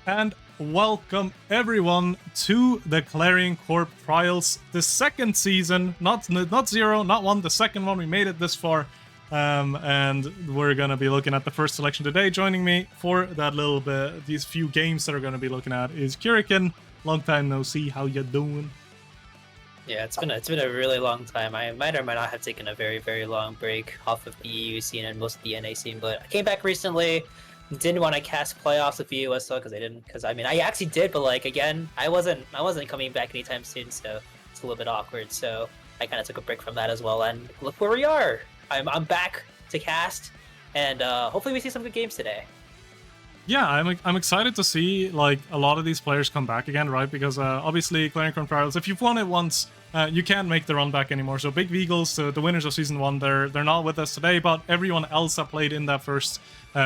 And welcome everyone to the Clarion Corp Trials, the second season, not zero, not one, the second one. We made it this far, and we're gonna be looking at the first selection today. Joining me for that little bit, these few games that we're gonna be looking at is Kurikin. Long time no see. How you doing? Yeah, it's been a really long time. I might or might not have taken a very long break off of the EU scene and most of the NA scene, but I came back recently. Didn't want to cast playoffs with the US though, because I mean I actually did, but like again, I wasn't coming back anytime soon, so it's a little bit awkward. So I kind of took a break from that as well, and look where we are. I'm back to cast, and hopefully we see some good games today. Yeah, I'm excited to see like a lot of these players come back again, right? Because obviously Clarion Corp Trials, if you've won it once, you can't make the run back anymore. So Big Veagles, the winners of Season 1, they're not with us today, but everyone else that played in that first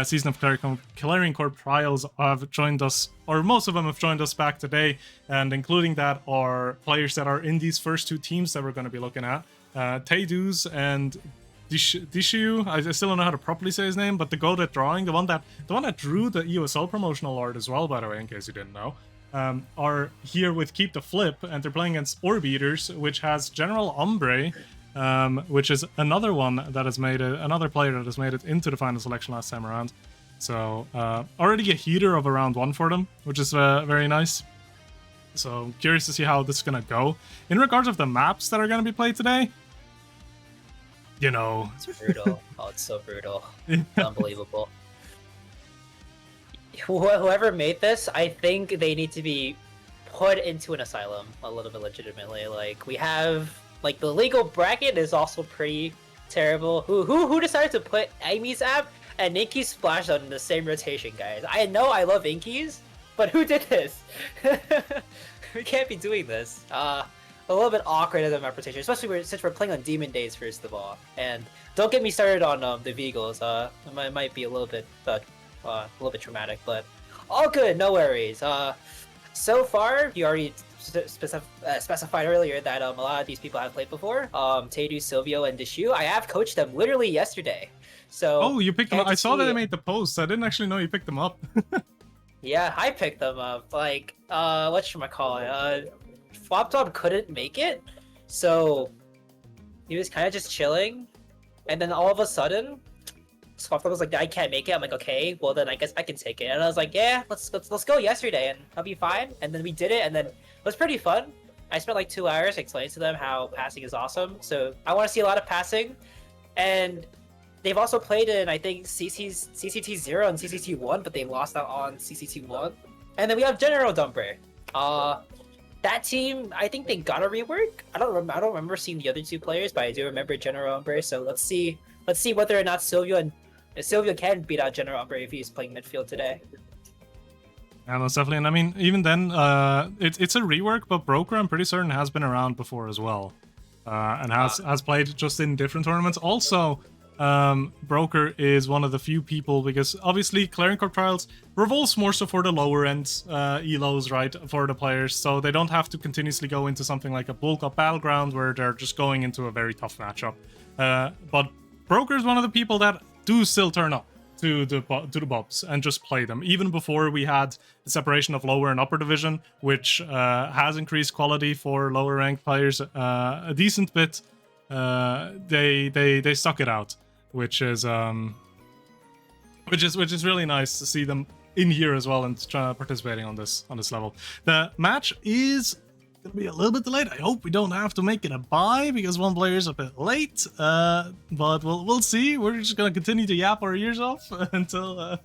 season of Clarion Corp Trials have joined us, or most of them have joined us back today, and including that are players that are in these first two teams that we're going to be looking at. Teidus and Dishu, I still don't know how to properly say his name, but the goated drawing, the one that drew the ESL promotional art as well, by the way, in case you didn't know, are here with Keep the Flip, and they're playing against Orb Eaters, which has General Ombre, which is another one that has made it, another player that has made it into the final selection last time around. So already a heater of a round 1 for them, which is very nice. So curious to see how this is gonna go. In regards of the maps that are gonna be played today, you know, It's brutal. Oh, it's so brutal. It's unbelievable. Whoever made this, I think they need to be put into an asylum a little bit legitimately. Like we have, like the legal bracket is also pretty terrible. Who decided to put Amy's app and Inky's splash zone in the same rotation, guys? I know I love Inky's, but who did this? We can't be doing this. A little bit awkward as a map rotation, especially since we're playing on Demon Days first of all. And don't get me started on the Veagles. It might be a little bit traumatic, but all good, no worries. So far, you already specified earlier that a lot of these people I've played before. Tedu, Silvio, and Dishu. I have coached them literally yesterday. So oh, you picked them up. I saw that they made the post. I didn't actually know you picked them up. Yeah, I picked them up. Like, whatchamacallit? Floptop couldn't make it, so he was kind of just chilling, and then all of a sudden, Floptop was like, "I can't make it." I'm like, "Okay, well then I guess I can take it." And I was like, "Yeah, let's go yesterday, and I'll be fine." And then we did it, and then it was pretty fun. I spent like 2 hours explaining to them how passing is awesome. So I want to see a lot of passing, and they've also played in I think CCT 0 and CCT 1, but they lost out on CCT 1. And then we have General Dumper. That team, I think they got a rework. I don't remember seeing the other 2 players, but I do remember General Umbre. So let's see whether or not Silvio can beat out General Umbre if he's playing midfield today. Yeah, most definitely. And I mean, even then, it's a rework, but Broker, I'm pretty certain, has been around before as well, and has played just in different tournaments. Also, Broker is one of the few people, because obviously Clarion Corp Trials revolves more so for the lower end elos, right, for the players, so they don't have to continuously go into something like a bulk up battleground where they're just going into a very tough matchup. But Broker is one of the people that do still turn up to the bobs and just play them. Even before we had the separation of lower and upper division, which has increased quality for lower ranked players a decent bit, they stuck it out. Which is really nice to see them in here as well and participating on this level. The match is gonna be a little bit delayed. I hope we don't have to make it a bye because one player is a bit late. But we'll see. We're just gonna continue to yap our ears off until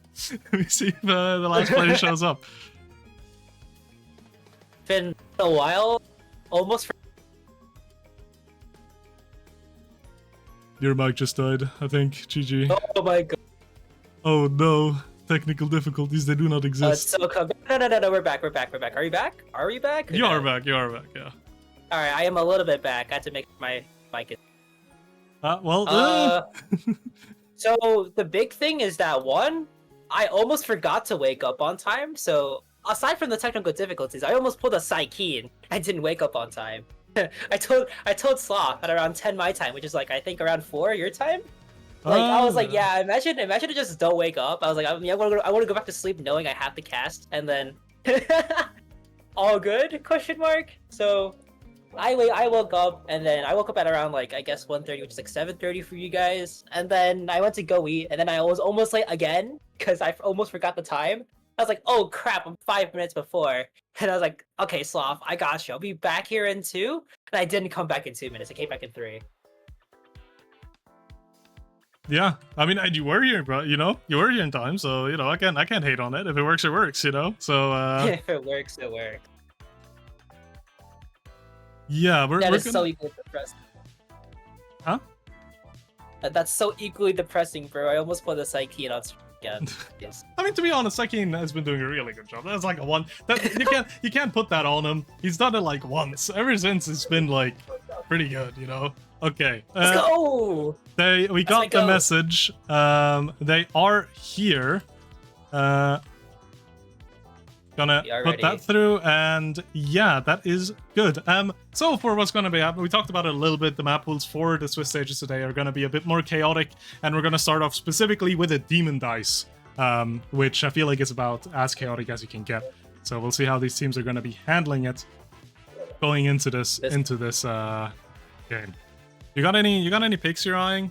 we see if the last player shows up. Been a while, almost. Your mic just died, I think. GG. Oh my god. Oh no. Technical difficulties, they do not exist. So no, we're back. Are you back? Are we back? You are back, yeah. Alright, I am a little bit back. I had to make my mic. So the big thing is that one, I almost forgot to wake up on time. So aside from the technical difficulties, I almost pulled a Psykeen and didn't wake up on time. I told Slaw at around 10 my time, which is like I think around 4 your time. Like I was like, imagine I just don't wake up. I was like, I want to go back to sleep knowing I have to cast, and then All good? Question mark. So I woke up, and then I woke up at around like I guess 1:30, which is like 7:30 for you guys. And then I went to go eat, and then I was almost late again because I almost forgot the time. I was like, oh crap, I'm 5 minutes before. And I was like, okay, Sloth, I got you. I'll be back here in 2. And I didn't come back in 2 minutes. I came back in 3. Yeah, I mean, you were here, bro. You know, you were here in time, so you know, I can't hate on it. If it works, it works. You know, so If it works, it works. yeah, That is so equally depressing. Huh? That's so equally depressing, bro. I almost put a Psyche on again. Yes. I mean, to be honest, Sakin has been doing a really good job. That's like a one. That you can't put that on him. He's done it like once. Ever since, it's been like pretty good. You know. Okay. Let's go. We got the message. They are here. Gonna put that through, and yeah, that is good. So for what's gonna be happening, we talked about it a little bit. The map pools for the Swiss stages today are gonna be a bit more chaotic, and we're gonna start off specifically with a demon dice, which I feel like is about as chaotic as you can get. So we'll see how these teams are gonna be handling it going into this game. You got any picks you're eyeing?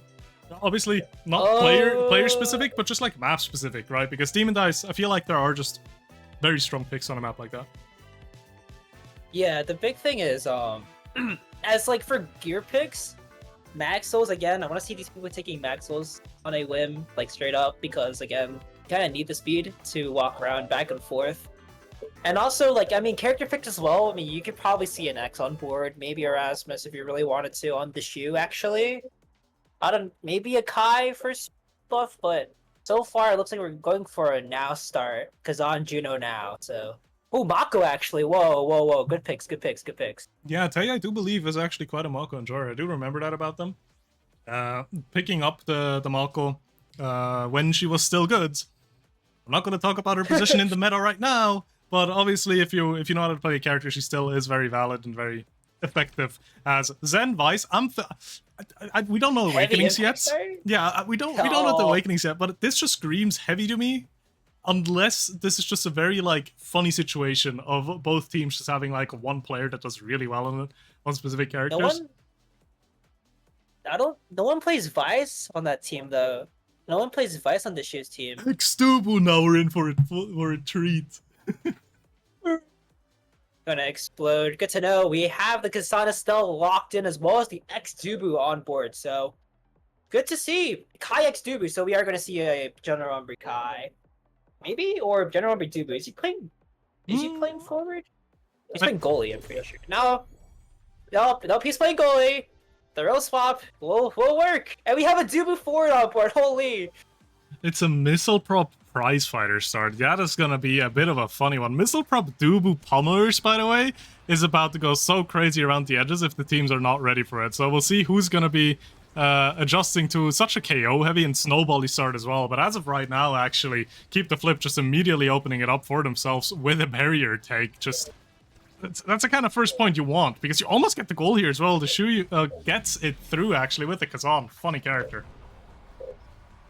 Obviously not player specific, but just like map specific, right? Because demon dice, I feel like there are just very strong picks on a map like that. Yeah, the big thing is, as like for gear picks, Maxwell's again. I want to see these people taking Maxwell's on a whim, like straight up, because again, you kind of need the speed to walk around back and forth. And also, like, I mean, character picks as well. I mean, you could probably see an X on board, maybe Erasmus if you really wanted to on the shoe. Actually, maybe a Kai for stuff, but so far, it looks like we're going for a now start. Kazan, Juno now, so... Oh, Mako, actually. Whoa. Good picks. Yeah, Tay, I do believe, is actually quite a Mako enjoyer. I do remember that about them. Picking up the Mako when she was still good. I'm not going to talk about her position in the meta right now, but obviously, if you know how to play a character, she still is very valid and very effective as Zen Vice. We don't know Awakenings yet. Yeah, we don't know the Awakenings yet, but this just screams heavy to me. Unless this is just a very like funny situation of both teams just having like one player that does really well on it, on specific characters. No one plays Vice on that team though. No one plays Vice on the Shoes team. Stubu, now we're in for a treat. Gonna explode. Good to know. We have the Kasana still locked in as well as the X-Dubu on board, so good to see. Kai X-Dubu, so we are gonna see a General Umbri Kai. Maybe? Or General Umbri Dubu. Is he playing forward? He's playing goalie, I'm pretty sure. No, he's playing goalie. The real swap will work. And we have a Dubu forward on board, holy! It's a Missile Prop Prize Fighter start. That is gonna be a bit of a funny one. Missile Prop Dubu Pummelers, by the way, is about to go so crazy around the edges if the teams are not ready for it. So we'll see who's gonna be adjusting to such a KO heavy and snowbally start as well. But as of right now, actually, Keep the Flip just immediately opening it up for themselves with a barrier take. Just that's the kind of first point you want, because you almost get the goal here as well. The Shu gets it through actually with the Kazan. Funny character.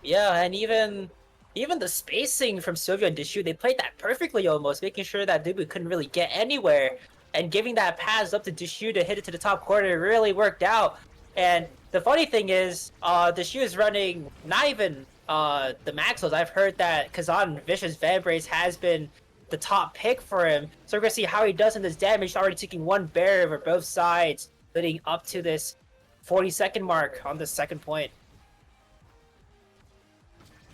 Yeah, and even the spacing from Sylvia and Dishu, they played that perfectly almost, making sure that Dubu couldn't really get anywhere. And giving that pass up to Dishu to hit it to the top corner really worked out. And the funny thing is, Dishu is running not even the Maxwells. I've heard that Kazan Vicious Vambrace has been the top pick for him. So we're going to see how he does in this damage. He's already taking one barrier over both sides, leading up to this 40-second mark on the second point.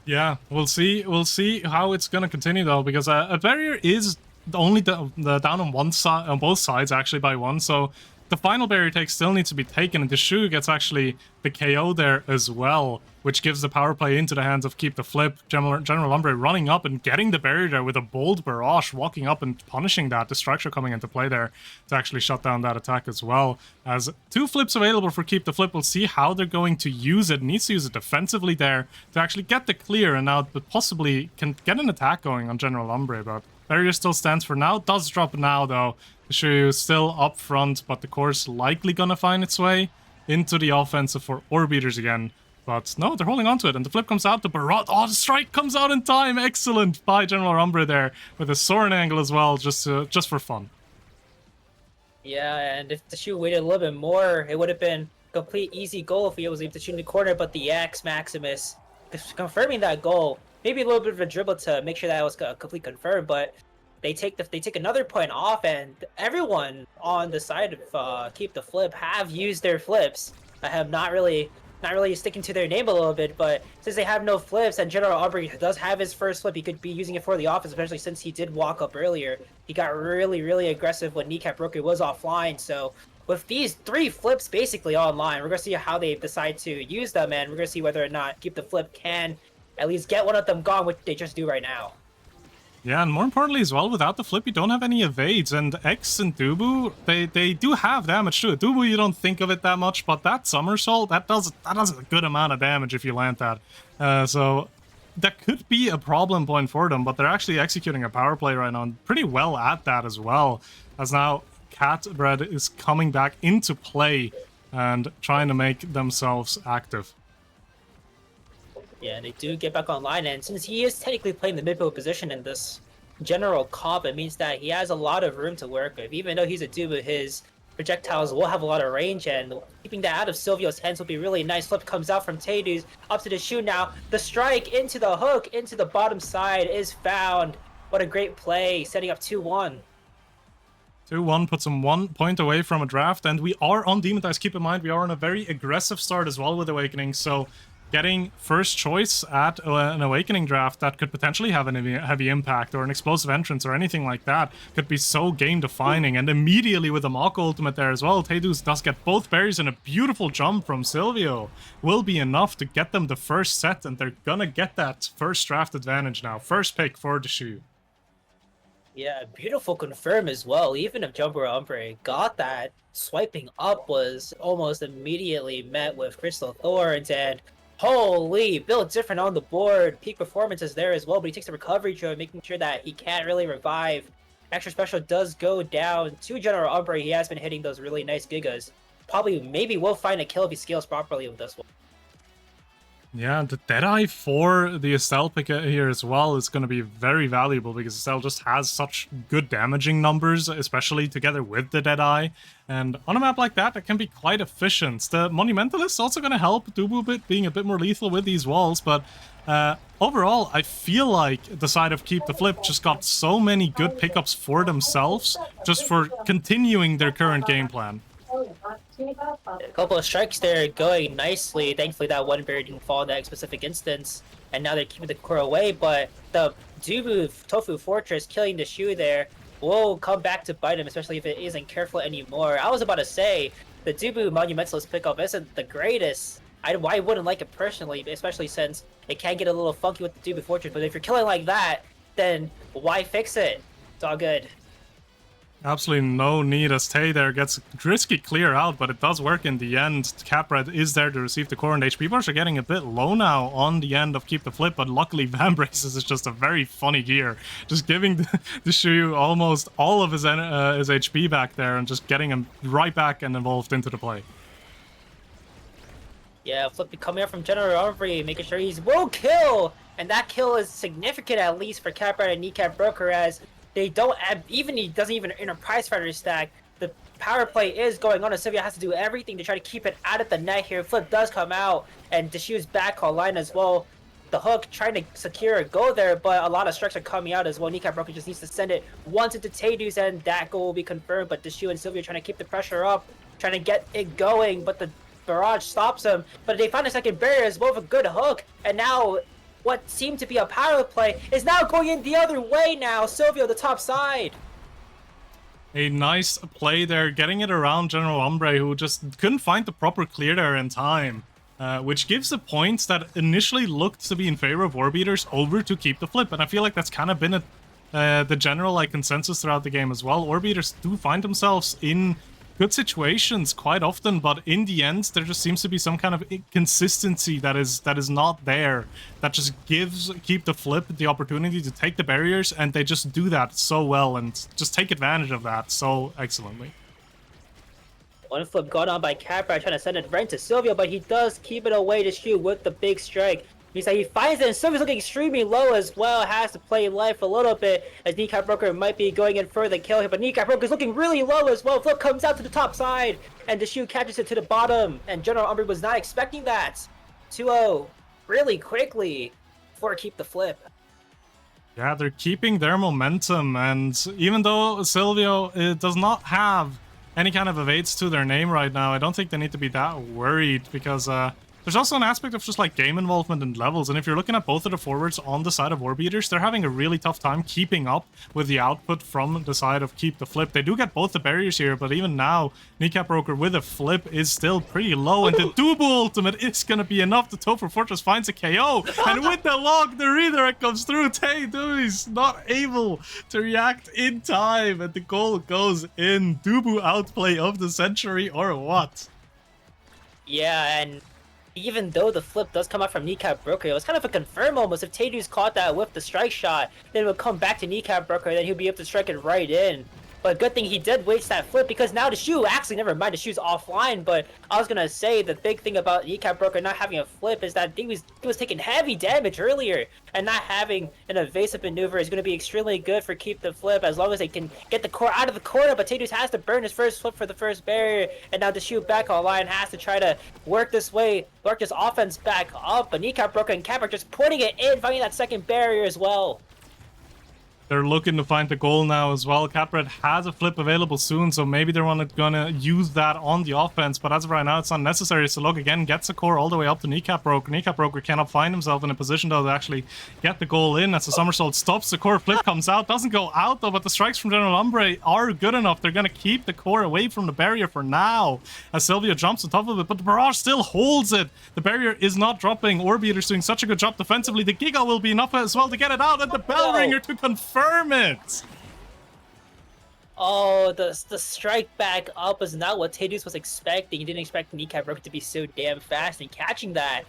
Yeah, we'll see. We'll see how it's gonna continue though, because a barrier is only the down on one side, on both sides actually by one. So the final barrier take still needs to be taken, and the Shu gets actually the KO there as well, which gives the power play into the hands of Keep the Flip. General Umbre running up and getting the barrier there with a bold barrage, walking up and punishing that. The structure coming into play there to actually shut down that attack as well. As 2 flips available for Keep the Flip, we'll see how they're going to use it. Needs to use it defensively there to actually get the clear, and now possibly can get an attack going on General Umbre, but barrier still stands for now. Does drop now though. The Shu is still up front, but the core's likely gonna find its way into the offensive for Orb Eaters again. But no, they're holding on to it, and the flip comes out. The barrage, oh, the strike comes out in time. Excellent by General Umbre there with a Soren angle as well, just for fun. Yeah, and if the shoe waited a little bit more, it would have been a complete easy goal if he was able to shoot in the corner. But the X Maximus confirming that goal, maybe a little bit of a dribble to make sure that it was complete confirmed, but they take another point off, and everyone on the side of Keep the Flip have used their flips. I have not really sticking to their name a little bit, but since they have no flips and General Aubrey does have his first flip, he could be using it for the offense, especially since he did walk up earlier. He got really aggressive when Kneecap Broker was offline, so with these 3 flips basically online, we're going to see how they decide to use them, and we're going to see whether or not Keep the Flip can at least get one of them gone, which they just do right now. Yeah, and more importantly as well, without the flip, you don't have any evades, and X and Dubu, they do have damage too. Dubu, you don't think of it that much, but that somersault, that does a good amount of damage if you land that. So that could be a problem point for them, but they're actually executing a power play right now, and pretty well at that as well, as now Catbread is coming back into play and trying to make themselves active. Yeah, they do get back online, and since he is technically playing the midfield position in this general comp, it means that he has a lot of room to work with. Even though he's a Dubu, his projectiles will have a lot of range, and keeping that out of Silvio's hands will be really nice. Flip comes out from Tedu's up to the shoe now. The strike into the hook, into the bottom side is found. What a great play, setting up 2-1. 2-1 puts him 1 point away from a draft, and we are on Demonized. Keep in mind, we are on a very aggressive start as well with Awakening, so getting first choice at an Awakening draft that could potentially have a heavy impact, or an explosive entrance or anything like that, could be so game-defining. And immediately with the Mako ultimate there as well, Teidus does get both berries, and a beautiful jump from Silvio will be enough to get them the first set, and they're gonna get that first draft advantage now. First pick for the shoe. Yeah, beautiful confirm as well. Even if Jumper Umbre got that, swiping up was almost immediately met with Crystal Thorns, and holy, built different on the board. Peak performance is there as well, but he takes the recovery drill, making sure that he can't really revive. Extra special does go down to General Umbre. He has been hitting those really nice gigas. Probably, maybe we'll find a kill if he scales properly with this one. Yeah, the Deadeye for the Estelle pick here as well is going to be very valuable, because Estelle just has such good damaging numbers, especially together with the Deadeye. And on a map like that, it can be quite efficient. The Monumentalist is also going to help Dubu being a bit more lethal with these walls, but overall, I feel like the side of Keep the Flip just got so many good pickups for themselves, just for continuing their current game plan. A couple of strikes there going nicely. Thankfully, that one berry didn't fall in that specific instance, and now they're keeping the core away. But the Dubu Tofu Fortress killing the shoe there will come back to bite him, especially if it isn't careful anymore. I was about to say the Dubu Monumentalist pickup isn't the greatest. I wouldn't like it personally, especially since it can get a little funky with the Dubu Fortress. But if you're killing like that, then why fix it? It's all good. Absolutely no need, as Tay there gets risky clear out, but it does work in the end. Capred is there to receive the core, and HP bars are getting a bit low now on the end of Keep the Flip, but luckily Vambraces is just a very funny gear. Just giving the Shu almost all of his HP back there, and just getting him right back and involved into the play. Yeah, Flip coming up from General Aubrey, making sure he's will kill, and that kill is significant at least for Capred and Kneecap Broker, as they don't have, even he doesn't even enter Prize Fighter stack. The power play is going on, and Sylvia has to do everything to try to keep it out of the net here. Flip does come out, and Deshu's back online as well. The hook trying to secure a goal there, but a lot of strikes are coming out as well. Kneecap Broker just needs to send it once into Teidus, and that goal will be confirmed. But Deshu and Sylvia trying to keep the pressure up, trying to get it going, but the barrage stops him. But they find a second barrier as well with a good hook, and now what seemed to be a power play is now going in the other way now. Silvio, the top side. A nice play there, getting it around General Umbre, who just couldn't find the proper clear there in time. Which gives the points that initially looked to be in favor of Warbeaters over to Keep the Flip. And I feel like that's kind of been the general consensus throughout the game as well. Warbeaters do find themselves in good situations quite often, but in the end there just seems to be some kind of inconsistency that is not there, that just gives Keep the Flip the opportunity to take the barriers, and they just do that so well and just take advantage of that so excellently. One flip gone on by Capra, trying to send it right to Silvio, but he does keep it away to shoot with the big strike. Means that he finds it, and Silvio's looking extremely low as well. Has to play life a little bit, as Kneecap Broker might be going in for the kill here, but Kneecap Broker's looking really low as well. Flip comes out to the top side, and Deshu catches it to the bottom, and General Umbre was not expecting that. 2-0 really quickly for Keep the Flip. Yeah, they're keeping their momentum, and even though Silvio does not have any kind of evades to their name right now, I don't think they need to be that worried, because there's also an aspect of just like game involvement and levels, and if you're looking at both of the forwards on the side of Orb Eaters, they're having a really tough time keeping up with the output from the side of Keep the Flip. They do get both the barriers here, but even now, Kneecap Broker with a flip is still pretty low, and the double ultimate is gonna be enough. The Topher Fortress finds a KO, and with the lock, the redirect comes through. Taydu's not able to react in time, and the goal goes in. Dubu outplay of the century, or what? Yeah, and even though the flip does come out from Kneecap Broker, it was kind of a confirm almost. If Taydu's caught that with the strike shot, then it would come back to Kneecap Broker, then he'll be able to strike it right in. But good thing he did waste that flip, because now Deshu, actually never mind, Deshu's offline, but I was gonna say the big thing about Kneecap Broker not having a flip is that he was taking heavy damage earlier, and not having an evasive maneuver is gonna be extremely good for Keep the Flip, as long as they can get the core out of the corner. But Taydu has to burn his first flip for the first barrier, and now Deshu back online has to try to work this offense back up, but Kneecap Broker and Cap are just putting it in, finding that second barrier as well. They're looking to find the goal now as well. Capred has a flip available soon, so maybe they're gonna use that on the offense, but as of right now, it's unnecessary. So look, again, gets a core all the way up to Kneecap Broker. Kneecap Broker cannot find himself in a position, though, to actually get the goal in, as the somersault stops. The core flip comes out, doesn't go out, though, but the strikes from General Umbre are good enough. They're gonna keep the core away from the barrier for now, as Silvio jumps on top of it, but the barrage still holds it. The barrier is not dropping. Orb Eater's doing such a good job defensively. The Giga will be enough as well to get it out, and the bell ringer to confirm it. Oh, the strike back up was not what Taydu was expecting. He didn't expect Kneecap Broker to be so damn fast in catching that.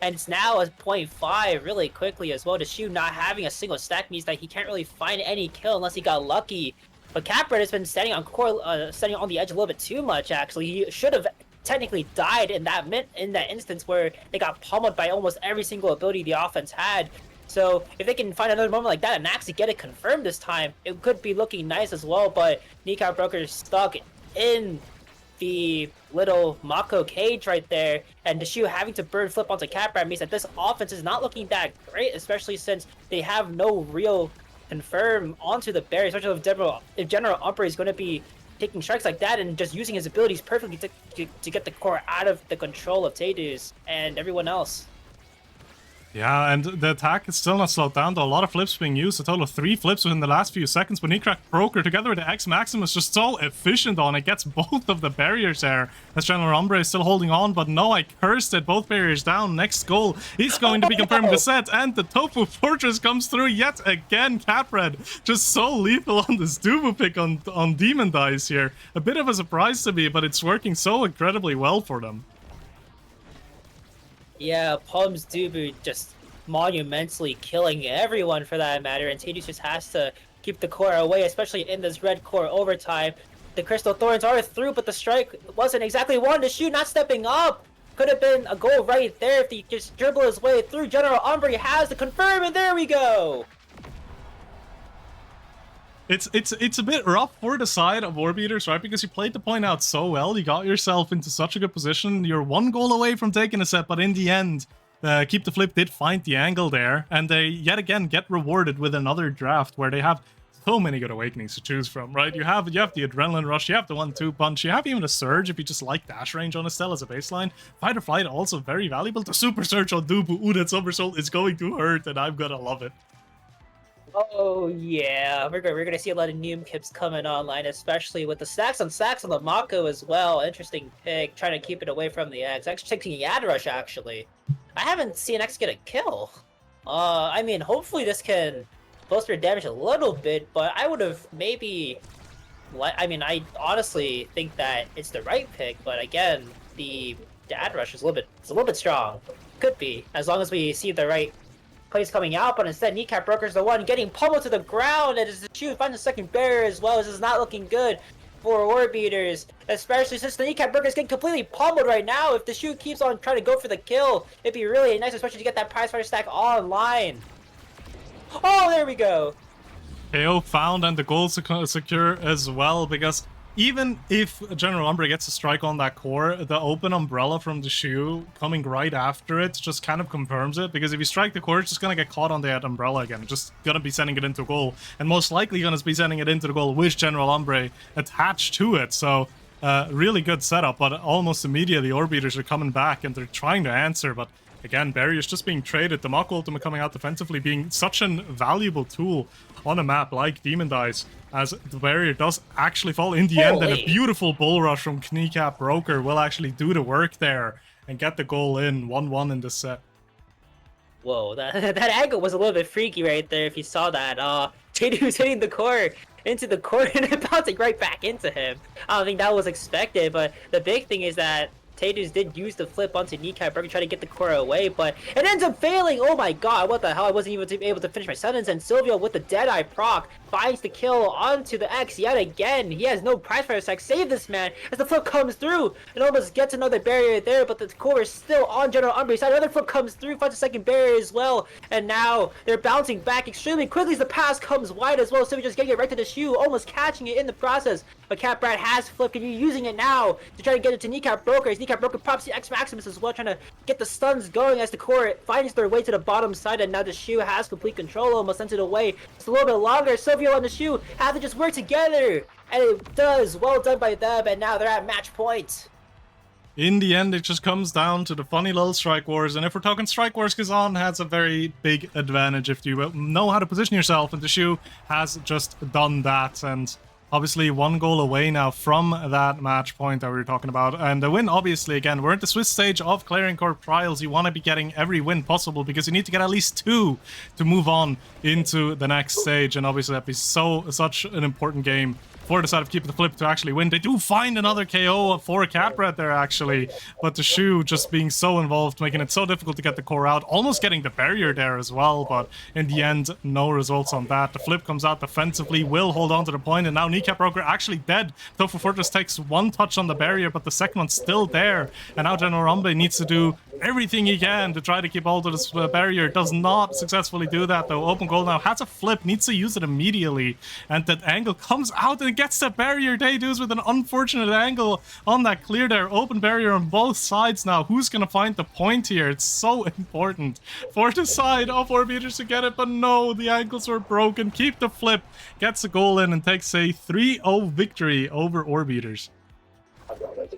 And it's now a 0.5 really quickly as well. Deshu not having a single stack means that he can't really find any kill unless he got lucky. But Capred has been standing on standing on the edge a little bit too much, actually. He should have technically died in that instance where they got pummeled by almost every single ability the offense had. So if they can find another moment like that and actually get it confirmed this time, it could be looking nice as well. But Kneecap Broker is stuck in the little Mako cage right there, and Deshu having to burn flip onto Caprat means that this offense is not looking that great, especially since they have no real confirm onto the barrier, especially if General Umbre is going to be taking strikes like that and just using his abilities perfectly to get the core out of the control of Taydu's and everyone else. Yeah, and the attack is still not slowed down, though. A lot of flips being used, a total of 3 flips within the last few seconds, but Kneecap Broker, together with the X-Maximus, just so efficient on it, gets both of the barriers there. As General Umbre is still holding on, but no, I cursed it, both barriers down. Next goal is going to be confirming the set, and the Tofu Fortress comes through yet again. Capred, just so lethal on this Dubu pick on Demon Dice here. A bit of a surprise to me, but it's working so incredibly well for them. Yeah, Palm's Dubu just monumentally killing everyone for that matter, and Taydu just has to keep the core away, especially in this red core overtime. The Crystal Thorns are through, but the strike wasn't exactly one to shoot, not stepping up. Could have been a goal right there if he just dribble his way through. General Umbre has to confirm, and there we go! It's a bit rough for the side of Orb Eaters, right? Because you played the point out so well, you got yourself into such a good position. You're 1 goal away from taking a set, but in the end, Keep the Flip did find the angle there, and they yet again get rewarded with another draft where they have so many good awakenings to choose from, right? You have the Adrenaline Rush, you have the 1-2 punch, you have even a Surge if you just like dash range on Estelle as a baseline. Fight or Flight also very valuable. The Super Surge on Dubu, ooh, that somersault is going to hurt, and I'm gonna love it. Oh yeah, we're gonna see a lot of Neum Kips coming online, especially with the stacks on the Mako as well. Interesting pick, trying to keep it away from the X. X taking Ad Rush actually. I haven't seen X get a kill. I mean, hopefully this can bolster damage a little bit, but I would have maybe. I mean, I honestly think that it's the right pick, but again, the Ad Rush is a little bit strong. Could be, as long as we see the right plays coming out, but instead Kneecap Broker's the one getting pummeled to the ground, and as the shoot finds the second barrier as well. This is not looking good. for Orbiters, especially since the kneecap breaker is getting completely pummeled right now. If the Shu keeps on trying to go for the kill, it'd be really nice, especially to get that prize fighter stack online. Oh, there we go. KO found and the goal secure as well, because even if General Umbre gets a strike on that core, the open umbrella from the Shu coming right after it just kind of confirms it, because if you strike the core, it's just gonna get caught on that umbrella again, just gonna be sending it into goal, and most likely gonna be sending it into the goal with General Umbre attached to it, so really good setup, but almost immediately Orbiters are coming back and they're trying to answer, but again, barriers just being traded, the Mach Ultimate coming out defensively being such a valuable tool on a map like Demon Dice, as the barrier does actually fall in the end, and a beautiful bull rush from Kneecap Broker will actually do the work there and get the goal in, 1-1 in this set. Whoa, that angle was a little bit freaky right there if you saw that. JD was hitting the core into the core and it bouncing right back into him. I don't think that was expected, but the big thing is that Tatus did use the flip onto Kneecap Broker, trying to get the core away, but it ends up failing! Oh my god, what the hell, I wasn't even able to finish my sentence, and Silvio with the Deadeye proc finds the kill onto the X yet again. He has no prize fire stack. Save this man as the flip comes through and almost gets another barrier there, but the core is still on General Umbre's side. Another flip comes through, finds a second barrier as well, and now they're bouncing back extremely quickly as the pass comes wide as well. Silvio just getting it right to the Shu, almost catching it in the process, but Catbrat has flipped and you're using it now to try to get it to Kneecap Broker. As Kneecap Broker pops the X Maximus as well, trying to get the stuns going as the core finds their way to the bottom side, and now the Shu has complete control, almost sent it away. It's a little bit longer. Silvio and the Shu have to just work together, and it does. Well done by them, and now they're at match point. In the end, it just comes down to the funny little Strike Wars, and if we're talking Strike Wars, Kazan has a very big advantage if you know how to position yourself, and the Shu has just done that, and obviously one goal away now from that match point that we were talking about. And the win, obviously, again, we're at the Swiss stage of Clarion Corp Trials. You want to be getting every win possible because you need to get at least 2 to move on into the next stage. And obviously that'd be such an important game for the side of Keep the Flip to actually win. They do find another KO for Catbrat there, actually, but the Shu just being so involved, making it so difficult to get the core out, almost getting the barrier there as well, but in the end, no results on that. The flip comes out defensively, will hold on to the point, and now Kneecap Broker actually dead. Tofu Fortress takes 1 touch on the barrier, but the second one's still there, and now General Rumble needs to do everything he can to try to keep hold of this barrier. Does not successfully do that, though. Open goal now, has a flip, needs to use it immediately, and that angle comes out and gets the barrier. Daydoos with an unfortunate angle on that clear there. Open barrier on both sides now. Who's gonna find the point here? It's so important for the side of Orbiters to get it, but no, the ankles were broken. Keep the Flip gets the goal in and takes a 3-0 victory over Orbiters.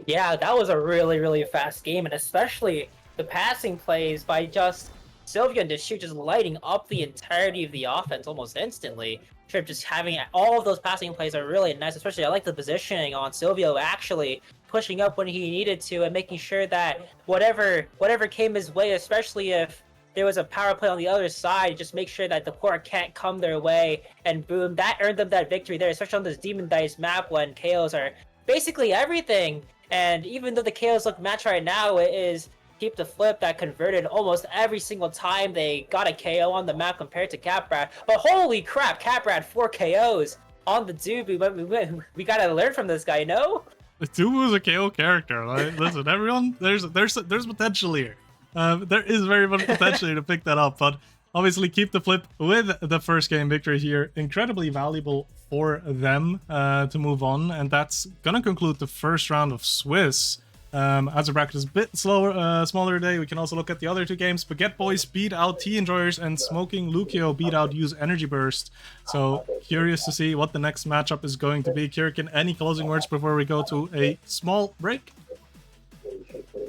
Yeah, that was a really, really fast game, and especially the passing plays by just Silvio and Deshu just lighting up the entirety of the offense almost instantly. Trip just having all of those passing plays are really nice, especially I like the positioning on Silvio actually pushing up when he needed to and making sure that whatever came his way, especially if there was a power play on the other side, just make sure that the core can't come their way, and boom, that earned them that victory there, especially on this Demon Dice map when KOs are basically everything. And even though the KOs look matched right now, it is Keep the Flip that converted almost every single time they got a KO on the map compared to Catbrat. But holy crap, Catbrat 4 KOs on the Dubu. We gotta learn from this guy, no? The Dubu is a KO character. Right? Listen, everyone, there's potential here. There is very much potential here to pick that up, but obviously Keep the Flip with the first game victory here. Incredibly valuable for them to move on, and that's gonna conclude the first round of Swiss. As a bracket is a bit smaller today, we can also look at the other 2 games. Baguette Boys beat out Tea Enjoyers, and Smoking Lucio beat out Use Energy Burst. So curious to see what the next matchup is going to be. Kirikin, any closing words before we go to a small break?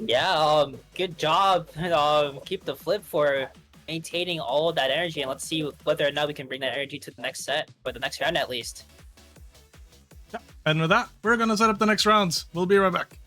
Yeah, good job. Keep the Flip for maintaining all of that energy, and let's see whether or not we can bring that energy to the next set, or the next round at least. Yeah. And with that, we're gonna set up the next rounds. We'll be right back.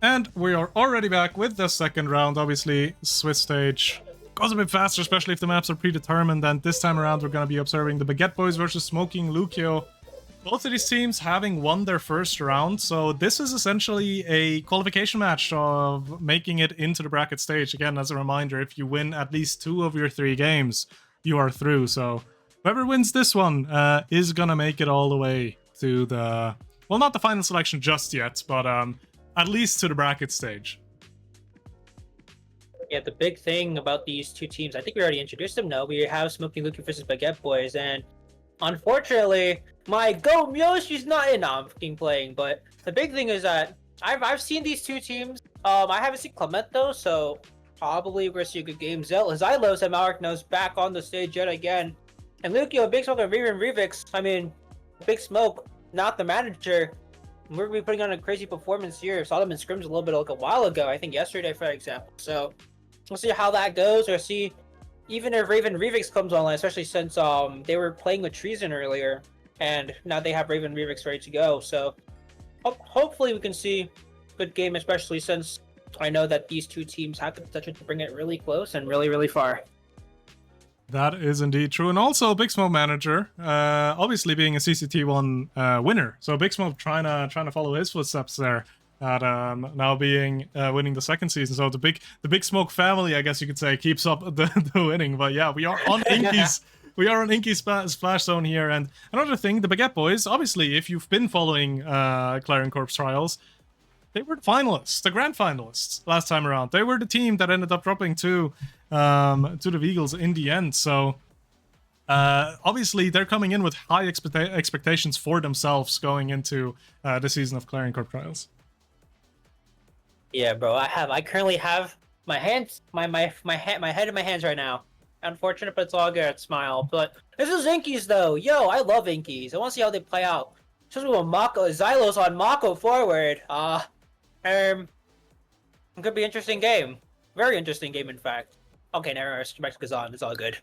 And we are already back with the second round. Obviously, Swiss stage goes a bit faster, especially if the maps are predetermined. And this time around, we're going to be observing the Baguette Boys versus Smoking Lucio. Both of these teams having won their first round, so this is essentially a qualification match of making it into the bracket stage. Again, as a reminder, if you win at least 2 of your 3 games, you are through. So whoever wins this one is gonna make it all the way to the, well, not the final selection just yet, but at least to the bracket stage. Yeah, the big thing about these two teams, I think we already introduced them. No, we have Smoking Lucio versus Baguette Boys, and unfortunately, my goat Yoshi's not in. No, I'm fucking playing. But the big thing is that I've seen these two teams. I haven't seen Clement though, so probably we're gonna see a good game. Xylos and Malric knows back on the stage yet again. And Lucio, Big Smoke, and Revix. I mean, Big Smoke, not the manager. We're gonna be putting on a crazy performance here. Saw them in scrims a little bit like a while ago. I think yesterday, for example. So we'll see how that goes, or see even if Raven Revix comes online, especially since they were playing with Treason earlier, and now they have Raven Revix ready to go. So hopefully we can see a good game, especially since I know that these two teams have the potential to bring it really close and really, really far. That is indeed true. And also Big Smoke manager, obviously being a CCT1 winner. So Big Smoke trying to follow his footsteps there. At now being winning the second season, so the big Smoke family, I guess you could say, keeps up the winning. But yeah, we are on Inky's splash zone here. And another thing, the Baguette Boys, obviously, if you've been following Clarion Corp's trials, they were the finalists, the grand finalists last time around. They were the team that ended up dropping to the Veagles in the end. So obviously, they're coming in with high expectations for themselves going into the season of Clarion Corp trials. Yeah, bro. I currently have my hands, my head in my hands right now. Unfortunate, but it's all good. Smile. But this is Inky's though. Yo, I love Inky's. I want to see how they play out. Especially with Mako, Xylos on Mako forward. It could be an interesting game. Very interesting game, in fact. Okay, never mind. Back to Kazan. It's all good.